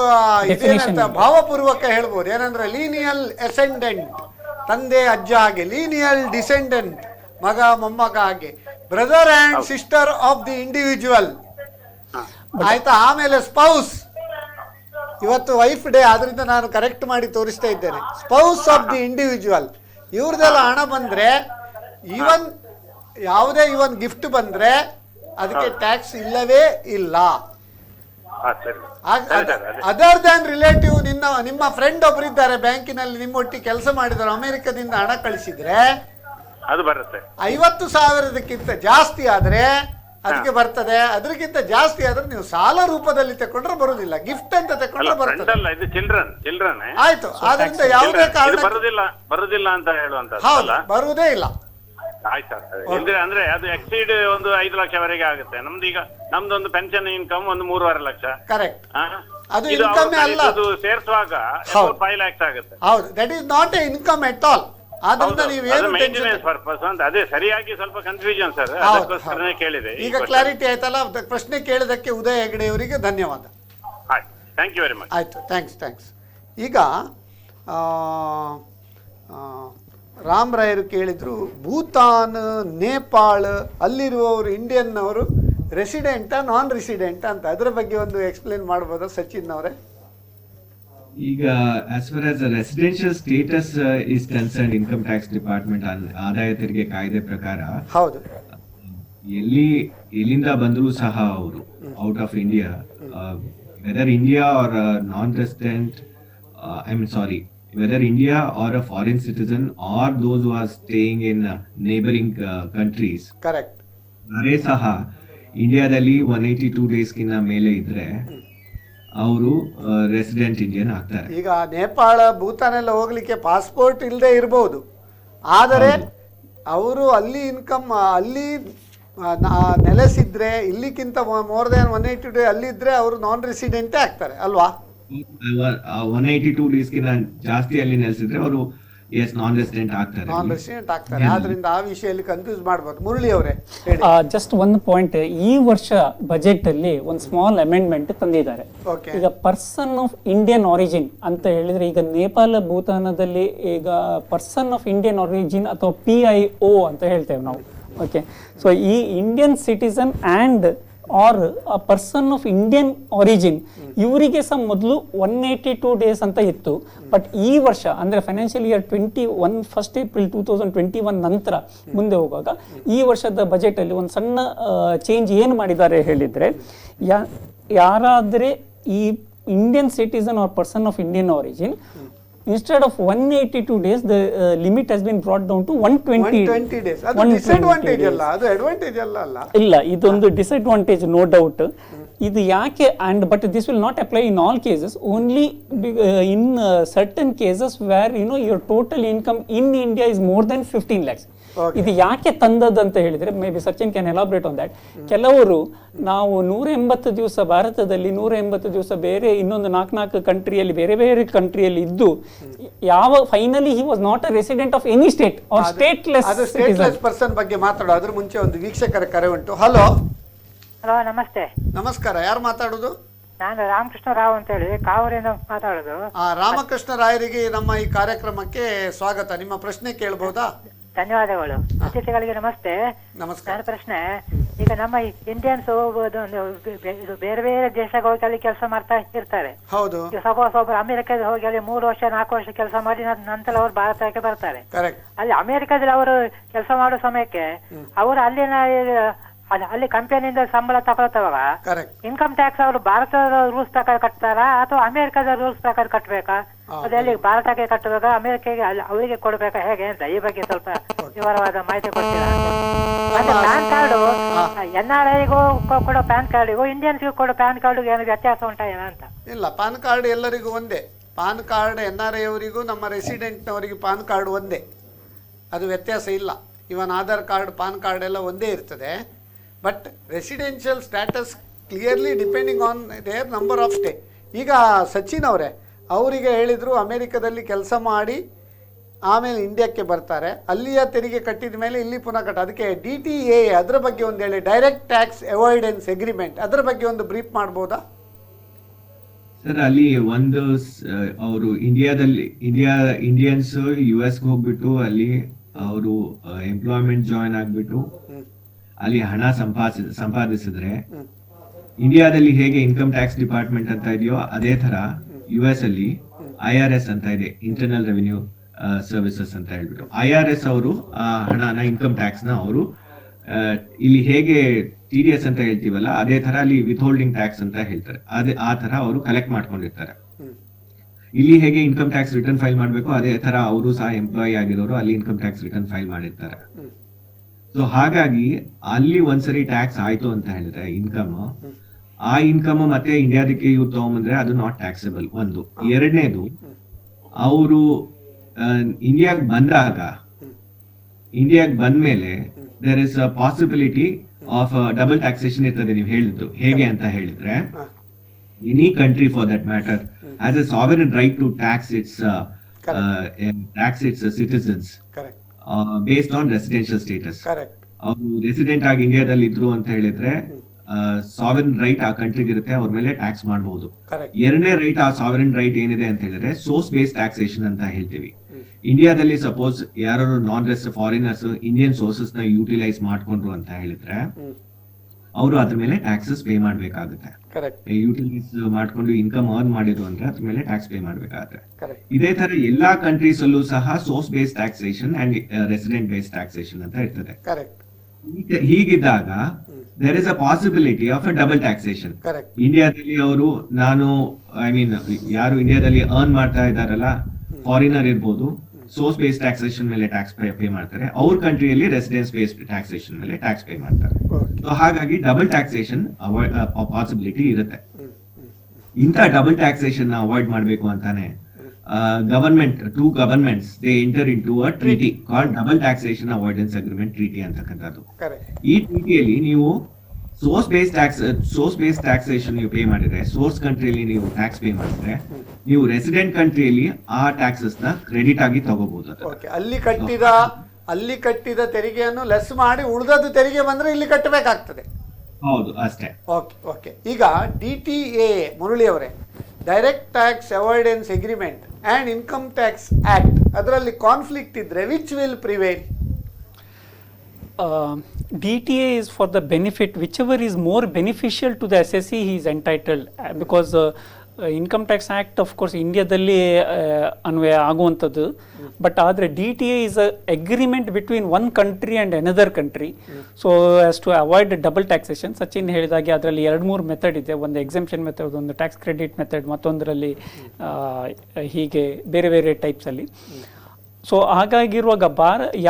ಇದೇನಂತ ಭಾವಪೂರ್ವಕ ಹೇಳ್ಬೋದು. ಏನಂದ್ರೆ ಲೀನಿಯಲ್ ಅಸೆಂಡೆಂಟ್ ತಂದೆ ಅಜ್ಜ ಹಾಗೆ, ಲೀನಿಯಲ್ ಡಿಸೆಂಡೆಂಟ್ ಮಗ ಮೊಮ್ಮಗ ಹಾಗೆ, brother and sister of the individual. ಆಯ್ತಾ? ಆಮೇಲೆ ಸ್ಪೌಸ್, ಇವತ್ತು ವೈಫ್ ಡೇ ಆದ್ರಿಂದ ನಾನು ಕರೆಕ್ಟ್ ಮಾಡಿ ತೋರಿಸ್ತಾ ಇದ್ದೇನೆ. ಸ್ಪೌಸ್ ಆಫ್ ದಿ ಇಂಡಿವಿಜುವಲ್, ಇವ್ರದೆಲ್ಲ ಹಣ ಬಂದ್ರೆ, ಇವನ್ ಯಾವುದೇ ಗಿಫ್ಟ್ ಬಂದ್ರೆ ಅದಕ್ಕೆ ಟ್ಯಾಕ್ಸ್ ಇಲ್ಲವೇ ಇಲ್ಲ. ಅದರ್ ದ್ಯಾನ್ ರಿಲೇಟಿವ್, ನಿಮ್ಮ ಫ್ರೆಂಡ್ ಒಬ್ಬರಿದ್ದಾರೆ ಬ್ಯಾಂಕಿನಲ್ಲಿ, ನಿಮ್ಮೊಟ್ಟಿಗೆ ಕೆಲಸ ಮಾಡಿದ್ರು, ಅಮೆರಿಕದಿಂದ ಹಣ ಕಳಿಸಿದ್ರೆ ಅದು ಬರುತ್ತೆ. 50,000ಕ್ಕಿಂತ ಜಾಸ್ತಿ ಆದ್ರೆ ಅದಕ್ಕೆ ಬರ್ತದೆ. ಅದಕ್ಕಿಂತ ಜಾಸ್ತಿ ಆದ್ರೆ ನೀವು ಸಾಲ ರೂಪದಲ್ಲಿ ತಕೊಂಡ್ರೆ ಬರುದಿಲ್ಲ, ಗಿಫ್ಟ್ ಅಂತ ತಕೊಂಡ್ರೆ ಬರ್ತದೆ. ಇದು ಚಿಲ್ಡ್ರನ್ ಆಯ್ತು. ಆದ್ರಿಂದ ಯಾವುದೇ ಕಾರಣ ಬರುದಿಲ್ಲ ಅಂತ ಹೇಳುವಂತ. ಹೌದು, ಬರುವುದೇ ಇಲ್ಲ. ಆಯ್ತಾ? ಅಂದ್ರೆ ಅದು ಎಕ್ಸೀಡ್ ಒಂದು 5 ಲಕ್ಷವರೆಗೆ ಆಗುತ್ತೆ. ನಮ್ದೊಂದು ಪೆನ್ಷನ್ ಇನ್ಕಮ್ ಒಂದು 3.5 ಲಕ್ಷ. ಕರೆಕ್ಟ್. ಅದು ಇನ್ಕಮ್ ಅಲ್ಲ, ಅದು ಸೇರಿಸುವಾಗ 5 lakhs ಆಗುತ್ತೆ. ಹೌದು, that is not A income at all. ಆದ್ರಿಂದ ನೀವೇನು ಮೇಂಟೆನೆನ್ಸ್ ಪರ್ಪಸ್ ಅಂತ. ಅದೇ ಸರಿಯಾಗಿ ಸ್ವಲ್ಪ ಕನ್ಫ್ಯೂಷನ್ ಸರ್, ಅದಕ್ಕೋಸ್ಕರನೇ ಕೇಳಿದೆ. ಈಗ ಕ್ಲಾರಿಟಿ ಆಯ್ತಲ್ಲ. ಪ್ರಶ್ನೆ ಕೇಳಿದಕ್ಕೆ ಉದಯ್ ಹೆಗ್ಡೆ ಅವರಿಗೆ ಧನ್ಯವಾದ. Thank you very much. ಆಯ್ತು, ಥ್ಯಾಂಕ್ಸ್. ಈಗ ರಾಮ್ ರಾಯರು ಕೇಳಿದ್ರು, ಭೂತಾನ್, ನೇಪಾಳ ಅಲ್ಲಿರುವವರು ಇಂಡಿಯನ್ ಅವರು ರೆಸಿಡೆಂಟಾ ನಾನ್ ರೆಸಿಡೆಂಟಾ ಅಂತ, ಅದರ ಬಗ್ಗೆ ಒಂದು ಎಕ್ಸ್ಪ್ಲೇನ್ ಮಾಡ್ಬೋದಾ ಸಚಿನ್ ಅವರೇ? ಈಗ as far as residential status is concern, income tax department ಆದಾಯ ತೆರಿಗೆ ಕಾಯ್ದೆ ಪ್ರಕಾರ ಹೌದು, ಎಲ್ಲಿಂದ ಬಂದರೂ ಸಹ ಅವರು out of India, whether India or non resident, whether India or a foreign citizen or those who are staying in neighboring countries. Correct. ಅವರೇ ಸಹ ಇಂಡಿಯಾದಲ್ಲಿ 182 ಡೇಸ್ಗಿನ್ನ ಮೇಲೆ ಇದ್ರೆ ಅವರು ರೆಸಿಡೆಂಟ್ ಇಂಡಿಯನ್ ಆಗ್ತಾರೆ. ಈಗ ನೇಪಾಳ, ಭೂತಾನ್ ಎಲ್ಲ ಹೋಗ್ಲಿಕ್ಕೆ ಪಾಸ್ಪೋರ್ಟ್ ಇಲ್ಲದೆ ಇರಬಹುದು, ಆದರೆ ಅವರು ಅಲ್ಲಿ ಇನ್ಕಮ್ ಅಲ್ಲಿ ನೆಲೆಸಿದ್ರೆ, ಇಲ್ಲಿಕ್ಕಿಂತ ಮೋರ್ ದನ್ 180 ಡೇ ಅಲ್ಲಿದ್ರೆ ಅವರು ನಾನ್ ರೆಸಿಡೆಂಟೇ ಆಗ್ತಾರೆ ಅಲ್ವಾ? 182 ಡೇಸ್ಗಿನ್ನ ಜಾಸ್ತಿ ಅಲ್ಲಿ ನೆಲೆಸಿದ್ರೆ ಅವರು ನಾನ್ ರೆಸಿಡೆಂಟ್ ಆಗ್ತಾರೆ. ಆದ್ರಿಂದ ಆ ವಿಷಯದಲ್ಲಿ ಕನ್ಫ್ಯೂಸ್ ಮಾಡಬಹುದು. ಮುರಳಿ ಅವರೇ, ಜಸ್ಟ್ ಒಂದು ಪಾಯಿಂಟ್, ಈ ವರ್ಷ ಬಜೆಟ್ ಅಲ್ಲಿ ಒಂದು ಸ್ಮಾಲ್ ಅಮೆಂಡ್ಮೆಂಟ್ ತಂದಿದ್ದಾರೆ. ಈಗ ಪರ್ಸನ್ ಆಫ್ ಇಂಡಿಯನ್ ಆರಿಜಿನ್ ಅಂತ ಹೇಳಿದ್ರೆ, ಈಗ ನೇಪಾಳ, ಭೂತಾನದಲ್ಲಿ ಈಗ ಪರ್ಸನ್ ಆಫ್ ಇಂಡಿಯನ್ ಆರಿಜಿನ್ ಅಥವಾ PIO ಅಂತ ಹೇಳ್ತೇವೆ ನಾವು. ಓಕೆ, ಸೊ ಈ Indian citizen and or a person of Indian origin ಇವರಿಗೆ ಸಹ ಮೊದಲು 182 ಡೇಸ್ ಅಂತ ಇತ್ತು. ಬಟ್ ಈ ವರ್ಷ ಅಂದರೆ ಫೈನಾನ್ಷಿಯಲ್ ಇಯರ್ 21 1 ಏಪ್ರಿಲ್ 2021 ನಂತರ ಮುಂದೆ ಹೋಗುವಾಗ ಈ ವರ್ಷದ ಬಜೆಟಲ್ಲಿ ಒಂದು ಸಣ್ಣ ಚೇಂಜ್ ಏನು ಮಾಡಿದ್ದಾರೆ ಹೇಳಿದರೆ, ಯಾರಾದರೆ ಈ Indian citizen or person of Indian origin, instead of 182 days the limit has been brought down to 120 days. ಅದು ಡಿಸ್ಅಡ್ವಾಂಟೇಜ್ ಅಲ್ಲ, ಅದು ಅಡ್ವಾಂಟೇಜ್ ಅಲ್ಲ. ಇಲ್ಲ, ಇದೊಂದು ಡಿಸ್ಅಡ್ವಾಂಟೇಜ್ ನೋ ಡೌಟ್. ಇದು ಯಾಕೆ and but this will not apply in all cases, only in certain cases where your total income in India is more than 15 lakhs. ಇದು ಯಾಕೆ ತಂದದಂತ ಹೇಳಿದ್ರೆ, may be Sachin can elaborate on that. ಕೆಲವರು ನಾವು 180 ದಿವಸ ಭಾರತದಲ್ಲಿ 180 ದಿವಸ ಬೇರೆ ಇನ್ನೊಂದು 4 ಕಂಟ್ರಿಯಲ್ಲಿ ಬೇರೆ ಬೇರೆ ಕಂಟ್ರಿಯಲ್ಲಿ ಇದ್ದು ಯಾವ finally he was not a resident of any state or stateless person ಬಗ್ಗೆ ಮಾತಾಡೋ ಅದ್ರ ಮುಂಚೆ ಒಂದು ವೀಕ್ಷಕರ ಕರೆ ಉಂಟು. ಹಲೋ ಹಲೋ, ನಮಸ್ತೆ. ನಮಸ್ಕಾರ, ಯಾರು ಮಾತಾಡೋದು? ನಾನು ರಾಮಕೃಷ್ಣ ರಾವ್ ಅಂತ ಹೇಳಿ ಕಾವೂರಿಂದ ಮಾತಾಡೋದು. ರಾಮಕೃಷ್ಣ ರಾಯರಿಗೆ ನಮ್ಮ ಈ ಕಾರ್ಯಕ್ರಮಕ್ಕೆ ಸ್ವಾಗತ. ನಿಮ್ಮ ಪ್ರಶ್ನೆ ಕೇಳಬಹುದಾ? ಧನ್ಯವಾದಗಳು. ಅತಿಥಿಗಳಿಗೆ ನಮಸ್ತೆ. ನಮಸ್ಕಾರ. ನನ್ನ ಪ್ರಶ್ನೆ, ಈಗ ನಮ್ಮ ಇಂಡಿಯನ್ಸ್ ಬೇರೆ ಬೇರೆ ದೇಶಕ್ಕೆ ಹೋಗಿ ಅಲ್ಲಿ ಕೆಲಸ ಮಾಡ್ತಾ ಇರ್ತಾರೆ. ಹೌದು. ಒಬ್ಬರು ಅಮೆರಿಕದಲ್ಲಿ ಹೋಗಿ ಅಲ್ಲಿ 3 ವರ್ಷ 4 ವರ್ಷ ಕೆಲಸ ಮಾಡಿ ನಂತರ ಅವರು ಭಾರತಕ್ಕೆ ಬರ್ತಾರೆ. ಅಲ್ಲಿ ಅಮೆರಿಕದಲ್ಲಿ ಅವರು ಕೆಲಸ ಮಾಡೋ ಸಮಯಕ್ಕೆ ಅವರು ಅಲ್ಲಿ ಕಂಪನಿಯಿಂದ ಸಂಬಳ ತಗೊಳ್ತಾವಾಗ ಇನ್ಕಮ್ ಟ್ಯಾಕ್ಸ್ ಅವರು ಭಾರತದ ರೂಲ್ಸ್ ಪ್ರಕಾರ ಕಟ್ತಾರಾ ಅಥವಾ ಅಮೆರಿಕದ ರೂಲ್ಸ್ ಪ್ರಕಾರ ಕಟ್ಟಬೇಕಾ? ಅದಲ್ಲಿ ಭಾರತಕ್ಕೆ ಕಟ್ಟಬೇಕಾ ಅಮೆರಿಕಗೆ ಅವರಿಗೆ ಕೊಡ್ಬೇಕಾ, ಹೇಗೆ ಅಂತ ಈ ಬಗ್ಗೆ ಸ್ವಲ್ಪ ವಿವರವಾದ ಮಾಹಿತಿ ಕೊಡ್ತೀರಾ? ಮತ್ತೆ ಪ್ಯಾನ್ ಕಾರ್ಡು NRIಗೂ ಕೊಡೋ ಪ್ಯಾನ್ ಕಾರ್ಡಿಗೂ ಇಂಡಿಯನ್ಸ್ಗೂ ಕೊಡೋ ಪ್ಯಾನ್ ಕಾರ್ಡಿಗೂ ಏನು ವ್ಯತ್ಯಾಸ ಉಂಟಾ ಏನಂತ? ಇಲ್ಲ, ಪಾನ್ ಕಾರ್ಡ್ ಎಲ್ಲರಿಗೂ ಒಂದೇ. ಪಾನ್ ಕಾರ್ಡ್ NRI ಅವರಿಗೂ ನಮ್ಮ ರೆಸಿಡೆಂಟ್ನವರಿಗೂ ಪಾನ್ ಕಾರ್ಡ್ ಒಂದೇ, ಅದು ವ್ಯತ್ಯಾಸ ಇಲ್ಲ. ಇವನ್ ಆಧಾರ್ ಕಾರ್ಡ್ ಪಾನ್ ಕಾರ್ಡ್ ಎಲ್ಲ ಒಂದೇ ಇರ್ತದೆ. But residential status clearly depending on there number of stay. ಈಗ ಸಚಿನ್ ಅವರೇ ಅವರಿಗೆ ಹೇಳಿದರು ಅಮೇರಿಕಾದಲ್ಲಿ ಕೆಲಸ ಮಾಡಿ ಆಮೇಲೆ ಇಂಡಿಯಾಕ್ಕೆ ಬರ್ತಾರೆ, ಅಲ್ಲಿಯ ತೆರಿಗೆ ಕಟ್ಟಿದ ಮೇಲೆ ಇಲ್ಲಿ ಪುನಃ ಅದಕ್ಕೆ DTA ಅದರ ಬಗ್ಗೆ ಒಂದು ಹೇಳಿ, ಡೈರೆಕ್ಟ್ ಟ್ಯಾಕ್ಸ್ ಅವಾಯ್ಡೆನ್ಸ್ ಅಗ್ರಿಮೆಂಟ್, ಅದರ ಬಗ್ಗೆ ಒಂದು ಬ್ರೀಫ್ ಮಾಡ್ಬೋದಾ ಸರ್? ಅಲ್ಲಿ ಒಂದು ಅವರು ಇಂಡಿಯನ್ಸ್ US ಹೋಗ್ಬಿಟ್ಟು ಅಲ್ಲಿ ಅವರು ಎಂಪ್ಲಾಯ್ಮೆಂಟ್ ಜಾಯಿನ್ ಆಗ್ಬಿಟ್ಟು ಅಲ್ಲಿ ಹಣ ಸಂಪಾದಿಸಿದ್ರೆ ಇಂಡಿಯಾದಲ್ಲಿ ಹೇಗೆ ಇನ್ಕಮ್ ಟ್ಯಾಕ್ಸ್ ಡಿಪಾರ್ಟ್ಮೆಂಟ್ ಅಂತ ಇದೆಯೋ ಅದೇ ತರ US ಅಲ್ಲಿ IRS ಅಂತ ಇದೆ, ಇಂಟರ್ನಲ್ ರೆವಿನ್ಯೂ ಸರ್ವಿಸಸ್ ಅಂತ ಹೇಳ್ಬಿಟ್ಟು. IRS ಅವರು ಆ ಹಣನ ಇನ್ಕಮ್ ಟ್ಯಾಕ್ಸ್ ನ ಅವರು ಇಲ್ಲಿ ಹೇಗೆ TDS ಅಂತ ಹೇಳ್ತೀವಲ್ಲ ಅದೇ ತರ ಅಲ್ಲಿ ವಿತ್ ಹೋಲ್ಡಿಂಗ್ ಟ್ಯಾಕ್ಸ್ ಅಂತ ಹೇಳ್ತಾರೆ, ಅದೇ ಆ ತರ ಅವರು ಕಲೆಕ್ಟ್ ಮಾಡ್ಕೊಂಡಿರ್ತಾರೆ. ಇಲ್ಲಿ ಹೇಗೆ ಇನ್ಕಮ್ ಟ್ಯಾಕ್ಸ್ ರಿಟರ್ನ್ ಫೈಲ್ ಮಾಡಬೇಕು ಅದೇ ತರ ಅವರು ಸಹ ಎಂಪ್ಲಾಯಿ ಆಗಿರೋರು ಅಲ್ಲಿ ಇನ್ಕಮ್ ಟ್ಯಾಕ್ಸ್ ರಿಟರ್ನ್ ಫೈಲ್ ಮಾಡಿರ್ತಾರೆ. ಸೊ ಹಾಗಾಗಿ ಅಲ್ಲಿ ಒಂದ್ಸರಿ ಟ್ಯಾಕ್ಸ್ ಆಯ್ತು ಅಂತ ಹೇಳಿದ್ರೆ ಆ ಇನ್ಕಮ್ ಮತ್ತೆ ಇಂಡಿಯಾದಕ್ಕೆ ಇವ್ರು ತಗೊಂಬಂದ್ರೆ ಅದು ನಾಟ್ ಟ್ಯಾಕ್ಸಬಲ್. ಒಂದು. ಎರಡನೇದು, ಅವರು ಇಂಡಿಯಾಗೆ ಬಂದ್ಮೇಲೆ there is a possibility of double taxation ಇರ್ತದೆ. ನೀವು ಹೇಳಿದ್ದು ಹೇಗೆ ಅಂತ ಹೇಳಿದ್ರೆ, any country for that matter has a sovereign right to tax its citizens based on residential status. ಅವರು ರೆಸಿಡೆಂಟ್ ಆಗಿ ಇಂಡಿಯಾದಲ್ಲಿ ಇದ್ರು ಅಂತ ಹೇಳಿದ್ರೆ ಸಾವರಿನ್ ರೈಟ್ ಆ ಕಂಟ್ರಿಗೆ ಇರುತ್ತೆ, ಅವ್ರ ಮೇಲೆ ಟ್ಯಾಕ್ಸ್ ಮಾಡಬಹುದು. ಎರಡನೇ ರೈಟ್, ಆ ಸಾವರಿನ್ ರೈಟ್ ಏನಿದೆ ಅಂತ ಹೇಳಿದ್ರೆ ಸೋರ್ಸ್ ಬೇಸ್ಡ್ ಟ್ಯಾಕ್ಸೇಷನ್ ಅಂತ ಹೇಳ್ತೀವಿ. ಇಂಡಿಯಾದಲ್ಲಿ ಸಪೋಸ್ ಯಾರು non resident foreigners Indian sources ನ ಯುಟಿಲೈಸ್ ಮಾಡ್ಕೊಂಡ್ರು ಅಂತ ಹೇಳಿದ್ರೆ ಅವರು ಅದ್ರ ಮೇಲೆ ಟ್ಯಾಕ್ಸಸ್ ಪೇ ಮಾಡ್ಬೇಕಾಗುತ್ತೆ. ಯುಟಿಲೈಸ್ ಮಾಡ್ಕೊಂಡು ಇನ್ಕಮ್ ಅರ್ನ್ ಮಾಡಿದ್ರು ಅಂದ್ರೆ ಅದ್ರ ಮೇಲೆ ಟ್ಯಾಕ್ಸ್ ಪೇ ಮಾಡ್ಬೇಕಾಗುತ್ತೆ. ಇದೇ ತರ ಎಲ್ಲಾ ಕಂಟ್ರೀಸ್ ಅಲ್ಲೂ ಸಹ source based taxation and resident based taxation ಅಂತ ಇರ್ತದೆ. ಹೀಗಿದ್ದಾಗ there is a possibility of a double taxation. ಇಂಡಿಯಾದಲ್ಲಿ ಅವರು ಯಾರು ಇಂಡಿಯಾದಲ್ಲಿ ಅರ್ನ್ ಮಾಡ್ತಾ ಇದಾರಲ್ಲ, ಫಾರಿನರ್ ಇರ್ಬೋದು, ಸೋರ್ಸ್ ಬೇಸ್ಡ್ ಟ್ಯಾಕ್ಸೇಷನ್ ಮೇಲೆ ಟ್ಯಾಕ್ಸ್ ಪೇ ಮಾಡ್ತಾರೆ, ಅವ್ರ ಕಂಟ್ರಿಯಲ್ಲಿ ರೆಸಿಡೆನ್ಸ್ ಬೇಸ್ಡ್ ಟ್ಯಾಕ್ಸೇಷನ್ ಮೇಲೆ ಟ್ಯಾಕ್ಸ್ ಪೇ ಮಾಡ್ತಾರೆ. ಸೊ ಹಾಗಾಗಿ ಡಬಲ್ ಟ್ಯಾಕ್ಸೇಷನ್ ಪಾಸಿಬಿಲಿಟಿ ಇರುತ್ತೆ. ಇಂಥ ಡಬಲ್ ಟ್ಯಾಕ್ಸೇಷನ್ ಅವಾಯ್ಡ್ ಮಾಡಬೇಕು ಅಂತಾನೆ two governments they enter into a treaty called Double Taxation Avoidance Agreement Treaty ಅಂತಕ್ಕಂಥದ್ದು. ಈ ಟ್ರೀಟಿಯಲ್ಲಿ ನೀವು ಸೋರ್ಸ್ ಬೇಸ್ಡ್ ಟ್ಯಾಕ್ಸೇಷನ್ ನೀವು ಪೇ ಮಾಡಿದ್ರೆ, ಸೋರ್ಸ್ ಕಂಟ್ರಿಯಲ್ಲಿ ನೀವು ಟ್ಯಾಕ್ಸ್ ಪೇ ಮಾಡಿದ್ರೆ, ನೀವು ರೆಸಿಡೆಂಟ್ ಕಂಟ್ರಿಯಲ್ಲಿ ಆ ಟ್ಯಾಕ್ಸಸ್ ನ ಕ್ರೆಡಿಟ್ ಆಗಿ ತಗೋಬಹುದು. ಅಲ್ಲಿ ಕಟ್ಟಿದ ತೆರಿಗೆಯನ್ನು ಲೆಸ್ ಮಾಡಿ ಉಳಿದದ್ದು ತೆರಿಗೆ ಬಂದ್ರೆ ಇಲ್ಲಿ ಕಟ್ಟಬೇಕಾಗ್ತದೆ. ಹೌದು, ಅಷ್ಟೇ. ಓಕೆ. ಈಗ DTA ಮುರಳಿ ಅವರೇ, direct tax avoidance agreement and income tax act, ಅದರಲ್ಲಿ ಕಾನ್ಫ್ಲಿಕ್ಟ್ ಇದ್ರೆ which will prevail? DTA is for the benefit, whichever is more beneficial to the assessee he is entitled, because income tax act of course ಇಂಡಿಯಾದಲ್ಲಿ ಅನ್ವಯ ಆಗುವಂಥದ್ದು. ಬಟ್ ಆದರೆ DTA is a agreement between one country and another country. So as to avoid double taxation, Sachin ಹೇಳಿದಾಗೆ ಅದರಲ್ಲಿ 2-3 ಮೆಥಡ್ ಇದೆ. ಒಂದು ಎಕ್ಸೆಂಪ್ಷನ್ ಮೆಥಡ್, ಒಂದು ಟ್ಯಾಕ್ಸ್ ಕ್ರೆಡಿಟ್ ಮೆಥಡ್, ಮತ್ತೊಂದರಲ್ಲಿ ಹೀಗೆ ಬೇರೆ ಬೇರೆ ಟೈಪ್ಸಲ್ಲಿ. ಸೊ ಹಾಗಾಗಿರುವಾಗ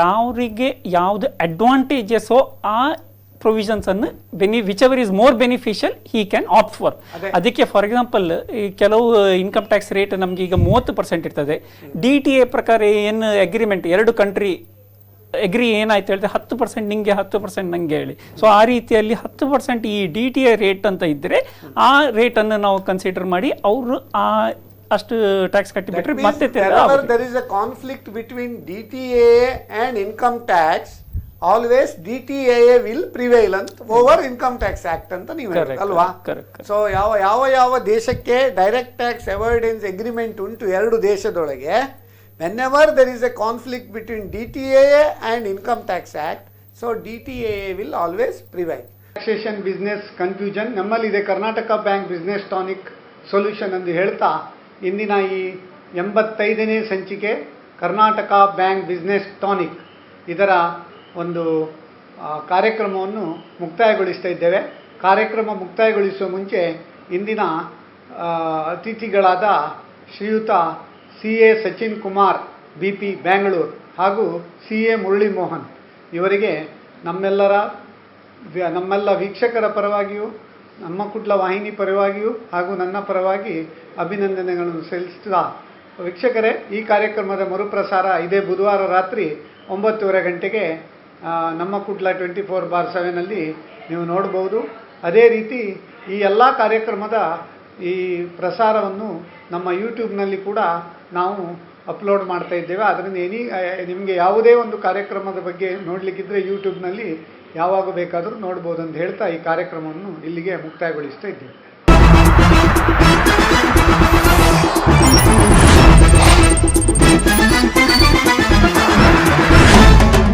ಯಾರಿಗೆ ಯಾವುದು ಅಡ್ವಾಂಟೇಜಸ್ಸೋ ಆ ಪ್ರೊವಿಷನ್ಸ್ ಅನ್ನು which ever is more beneficial he can opt for. ಅದಕ್ಕೆ ಫಾರ್ ಎಕ್ಸಾಂಪಲ್ ಈ ಕೆಲವು ಇನ್ಕಮ್ ಟ್ಯಾಕ್ಸ್ ರೇಟ್ ನಮ್ಗೆ ಈಗ 30% ಇರ್ತದೆ. DTA ಪ್ರಕಾರ ಏನು ಅಗ್ರಿಮೆಂಟ್ 2 ಕಂಟ್ರಿ ಅಗ್ರಿ ಏನಾಯ್ತು ಹೇಳಿದ್ರೆ 10% ನಿಂಗೆ 10% ನಂಗೆ ಹೇಳಿ. ಸೊ ಆ ರೀತಿಯಲ್ಲಿ 10% ಈ DTA ರೇಟ್ ಅಂತ ಇದ್ರೆ ಆ ರೇಟ್ ಅನ್ನು ನಾವು ಕನ್ಸಿಡರ್ ಮಾಡಿ ಅವರು ಅಷ್ಟು ಟ್ಯಾಕ್ಸ್ ಕಟ್ಟಿಬಿಟ್ರೆ ಮತ್ತೆ there is a conflict between DTA and income tax, always DTAA will prevail over income tax act ಅಂತ ನೀವು ಅಲ್ವಾ. ಸೊ ಯಾವ ದೇಶಕ್ಕೆ ಡೈರೆಕ್ಟ್ ಟ್ಯಾಕ್ಸ್ ಅವಾಯ್ಡೆನ್ಸ್ ಅಗ್ರಿಮೆಂಟ್ ಉಂಟು 2 ದೇಶದೊಳಗೆ, whenever there is a conflict between DTAA and Income Tax Act, so DTAA will always prevail. Taxation business confusion ನಮ್ಮಲ್ಲಿದೆ Karnataka bank business tonic solution ಎಂದು ಹೇಳ್ತಾ ಇಂದಿನ ಈ 85ನೇ ಸಂಚಿಕೆ ಕರ್ನಾಟಕ ಬ್ಯಾಂಕ್ ಬಿಸ್ನೆಸ್ ಟಾನಿಕ್ ಇದರ ಒಂದು ಕಾರ್ಯಕ್ರಮವನ್ನು ಮುಕ್ತಾಯಗೊಳಿಸ್ತಾ ಇದ್ದೇವೆ. ಕಾರ್ಯಕ್ರಮ ಮುಕ್ತಾಯಗೊಳಿಸುವ ಮುಂಚೆ ಇಂದಿನ ಅತಿಥಿಗಳಾದ ಶ್ರೀಯುತ CA ಸಚಿನ್ ಕುಮಾರ್ BP ಬ್ಯಾಂಗ್ಳೂರು ಹಾಗೂ CA ಮುರಳಿ ಮೋಹನ್ ಇವರಿಗೆ ನಮ್ಮೆಲ್ಲ ವೀಕ್ಷಕರ ಪರವಾಗಿಯೂ ನಮ್ಮ ಕುಡ್ಲ ವಾಹಿನಿ ಪರವಾಗಿಯೂ ಹಾಗೂ ನನ್ನ ಪರವಾಗಿ ಅಭಿನಂದನೆಗಳನ್ನು ಸಲ್ಲಿಸುತ್ತಾ, ವೀಕ್ಷಕರೇ, ಈ ಕಾರ್ಯಕ್ರಮದ ಮರುಪ್ರಸಾರ ಇದೇ ಬುಧವಾರ ರಾತ್ರಿ 9:30 ಗಂಟೆಗೆ ನಮ್ಮ ಕುಡ್ಲ 24/7 ನೀವು ನೋಡ್ಬೋದು. ಅದೇ ರೀತಿ ಈ ಎಲ್ಲ ಕಾರ್ಯಕ್ರಮದ ಈ ಪ್ರಸಾರವನ್ನು ನಮ್ಮ ಯೂಟ್ಯೂಬ್ನಲ್ಲಿ ಕೂಡ ನಾವು ಅಪ್ಲೋಡ್ ಮಾಡ್ತಾ ಇದ್ದೇವೆ. ಅದರಿಂದ ನಿಮಗೆ ಯಾವುದೇ ಒಂದು ಕಾರ್ಯಕ್ರಮದ ಬಗ್ಗೆ ನೋಡಲಿಕ್ಕಿದ್ರೆ ಯೂಟ್ಯೂಬ್ನಲ್ಲಿ ಯಾವಾಗ ಬೇಕಾದರೂ ನೋಡ್ಬೋದು ಅಂತ ಹೇಳ್ತಾ ಈ ಕಾರ್ಯಕ್ರಮವನ್ನು ಇಲ್ಲಿಗೆ ಮುಕ್ತಾಯಗೊಳಿಸ್ತಾ ಇದ್ದೇವೆ.